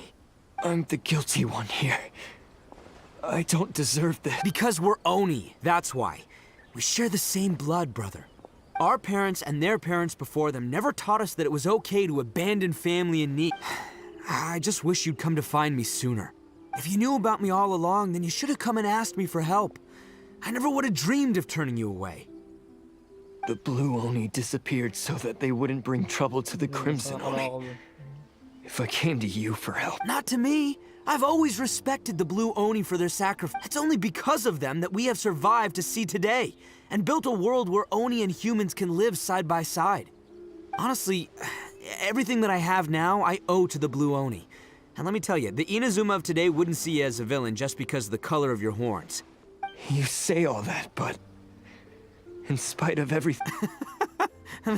I'm the guilty one here. I don't deserve this. Because we're Oni, that's why. We share the same blood, brother. Our parents and their parents before them never taught us that it was okay to abandon family in need. I just wish you'd come to find me sooner. If you knew about me all along, then you should have come and asked me for help. I never would have dreamed of turning you away. The Blue Oni disappeared so that they wouldn't bring trouble to the Crimson Oni. If I came to you for help... Not to me. I've always respected the Blue Oni for their sacrifice. It's only because of them that we have survived to see today, and built a world where Oni and humans can live side by side. Honestly, everything that I have now, I owe to the Blue Oni. And let me tell you, the Inazuma of today wouldn't see you as a villain just because of the color of your horns. You say all that, but... in spite of everything...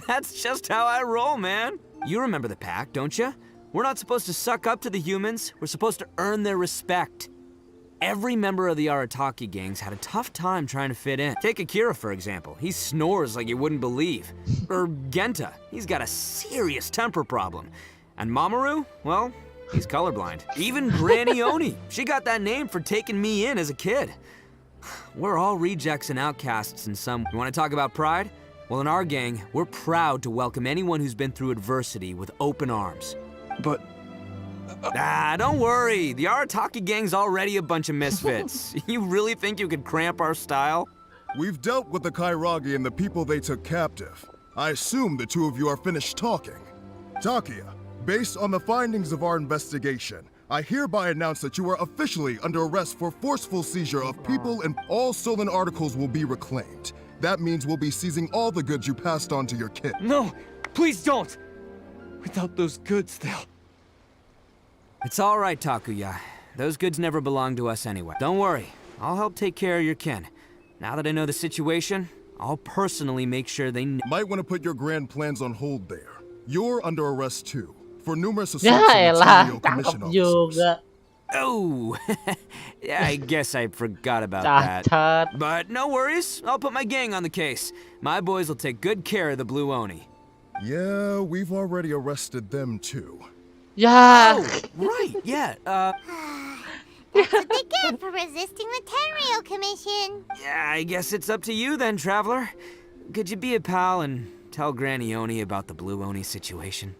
That's just how I roll, man. You remember the pact, don't you? We're not supposed to suck up to the humans. We're supposed to earn their respect. Every member of the Arataki gangs had a tough time trying to fit in. Take Akira, for example. He snores like you wouldn't believe. Or Genta. He's got a serious temper problem. And Mamoru? Well, he's colorblind. Even Granny Oni. She got that name for taking me in as a kid. We're all rejects and outcasts in some... You want to talk about pride? Well, in our gang, we're proud to welcome anyone who's been through adversity with open arms. But... don't worry. The Arataki gang's already a bunch of misfits. You really think you could cramp our style? We've dealt with the Kairagi and the people they took captive. I assume the two of you are finished talking. Takuya, based on the findings of our investigation, I hereby announce that you are officially under arrest for forceful seizure of people, and all stolen articles will be reclaimed. That means we'll be seizing all the goods you passed on to your kid. No! Please don't! Without those goods, they'll... It's all right, Takuya. Those goods never belonged to us anyway. Don't worry. I'll help take care of your kin. Now that I know the situation, I'll personally make sure they... Might want to put your grand plans on hold there. You're under arrest too, for numerous assaults on material commission officers. Oh, yeah, I guess I forgot about that. But no worries, I'll put my gang on the case. My boys will take good care of the Blue Oni. Yeah, we've already arrested them too. Yeah. Oh, right, yeah, That's what they get for resisting the Tenryo Commission. Yeah, I guess it's up to you then, Traveler. Could you be a pal and tell Granny Oni about the Blue Oni situation?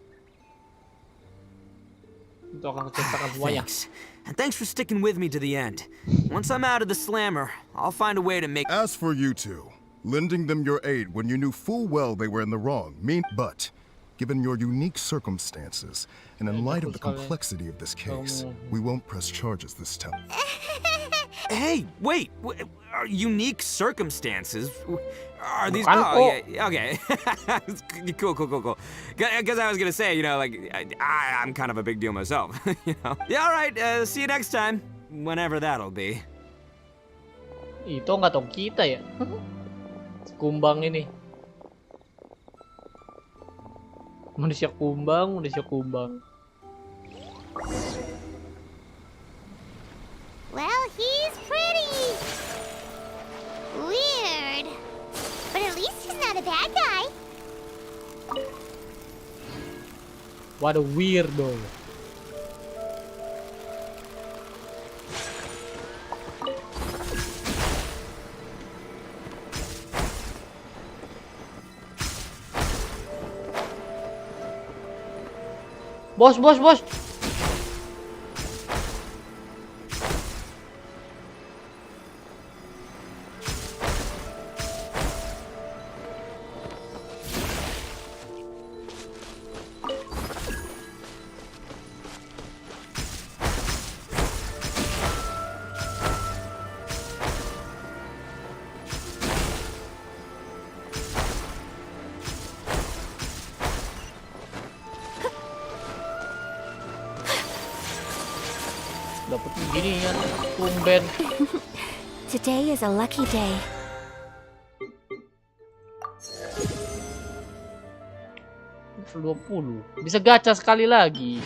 Thanks. And thanks for sticking with me to the end. Once I'm out of the slammer, I'll find a way to make... As for you two, lending them your aid when you knew full well they were in the wrong, but given your unique circumstances, and in light of the complexity of this case, we won't press charges this time. Hey, wait! Unique circumstances? Are these... Oh, yeah, okay. Cool. Because I was gonna say, you know, like, I'm kind of a big deal myself, you know? Yeah, all right, see you next time. Whenever that'll be. Ito nggak tahu kita ya. Kumbang ini. Manusia kumbang. Well, he's pretty. Weird. But at least he's not a bad guy. What a weirdo. Bos. Dapet gini ya, tumben. Today is a lucky day. Level 20. Bisa gacha sekali lagi.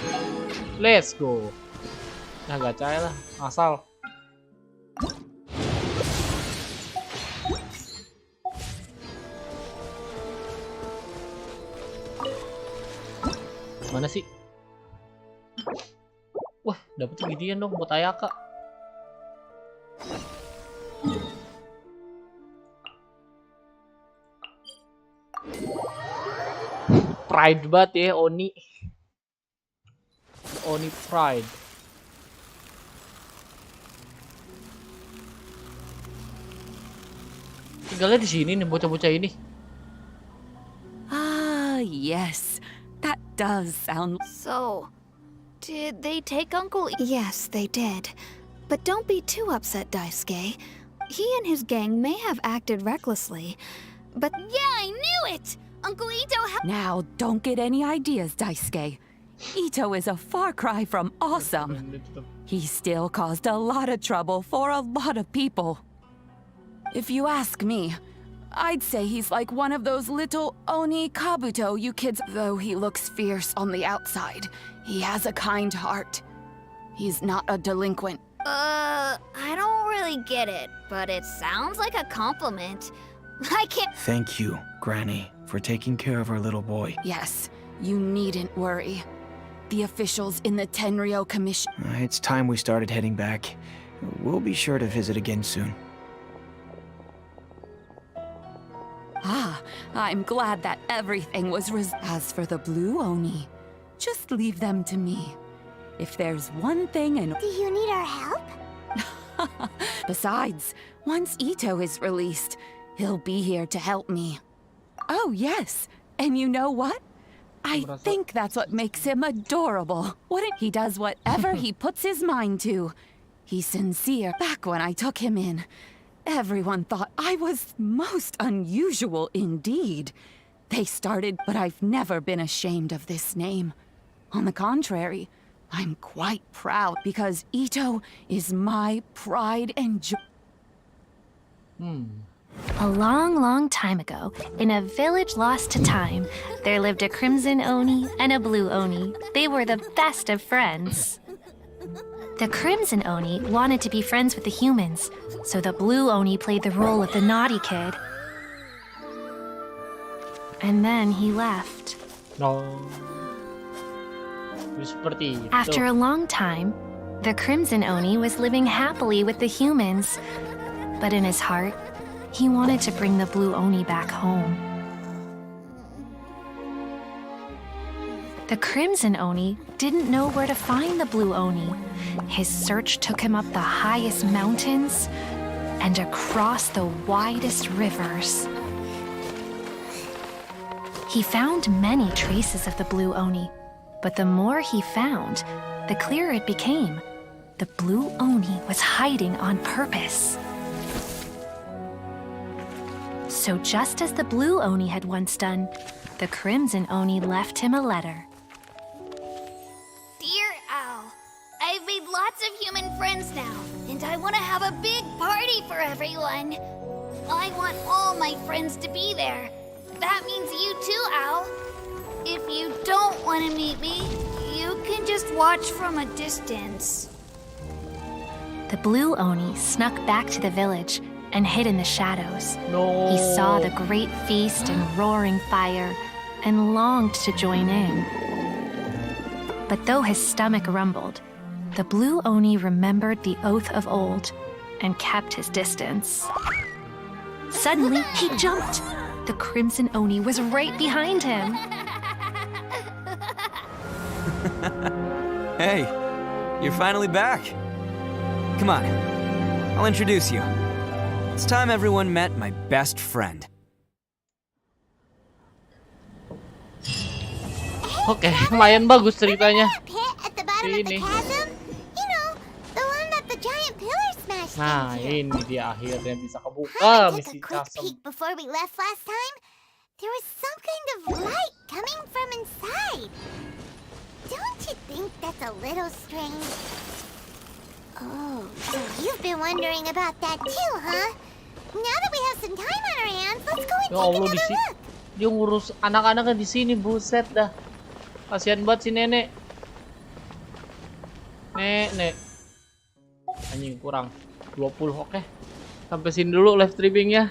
Let's go. Nah, gacha ya lah, asal. Mana sih? Wah, dapet segitian dong buat Ayaka. Pride banget ya, Oni. Oni Pride. Tinggalnya di sini nih bocah-bocah ini. Ah, yes. That does sound... So, did they take Uncle? Yes, they did. But don't be too upset, Daisuke. He and his gang may have acted recklessly, but yeah, I knew it! Uncle Ito Now, don't get any ideas, Daisuke. Ito is a far cry from awesome. He still caused a lot of trouble for a lot of people. If you ask me, I'd say he's like one of those little Oni Kabuto you kids. Though he looks fierce on the outside, he has a kind heart. He's not a delinquent. I don't really get it, but it sounds like a compliment. I can't... Thank you, Granny, for taking care of our little boy. Yes, you needn't worry. The officials in the Tenryo Commission... It's time we started heading back. We'll be sure to visit again soon. Ah, I'm glad that everything was As for the Blue Oni, just leave them to me. If there's one thing and... Do you need our help? Besides, once Ito is released, he'll be here to help me. Oh, yes. And you know what? I think that's what makes him adorable. He does whatever he puts his mind to. He's sincere. Back when I took him in, everyone thought I was most unusual indeed. They started, but I've never been ashamed of this name. On the contrary, I'm quite proud because Ito is my pride and joy. A long, long time ago, in a village lost to time, there lived a crimson Oni and a blue Oni. They were the best of friends. The crimson Oni wanted to be friends with the humans, so the blue Oni played the role of the naughty kid. And then he left. No. Seperti itu. After a long time, the crimson Oni was living happily with the humans, but in his heart, he wanted to bring the blue Oni back home. The crimson Oni didn't know where to find the blue Oni. His search took him up the highest mountains and across the widest rivers. He found many traces of the blue Oni, but the more he found, the clearer it became. The blue Oni was hiding on purpose. So just as the blue Oni had once done, the crimson Oni left him a letter. Dear Al, I've made lots of human friends now, and I want to have a big party for everyone. I want all my friends to be there. That means you too, Al. If you don't want to meet me, you can just watch from a distance. The blue Oni snuck back to the village and hid in the shadows. No. He saw the great feast and roaring fire and longed to join in. But though his stomach rumbled, the blue Oni remembered the oath of old and kept his distance. Suddenly, he jumped. The crimson Oni was right behind him. Hey, you're finally back. Come on, I'll introduce you. It's time everyone met my best friend. Oke, lumayan bagus ceritanya. Ini. Nah, ini dia akhirnya bisa kebuka misi custom. Before we left last time, there was some kind of light coming from inside. Don't you think that's a little strange? Oh, so you've been wondering about that too, huh? Now that we have some time on our hands, let's go and Ya take Allah, another look. dia ngurus anak-anaknya di sini, buset dah. Kasihan banget si nenek. Nek. Anjing kurang 20, oke. Sampai sini dulu live streamingnya.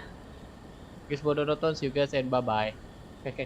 Guys, udah nonton, see you guys and bye bye. Oke.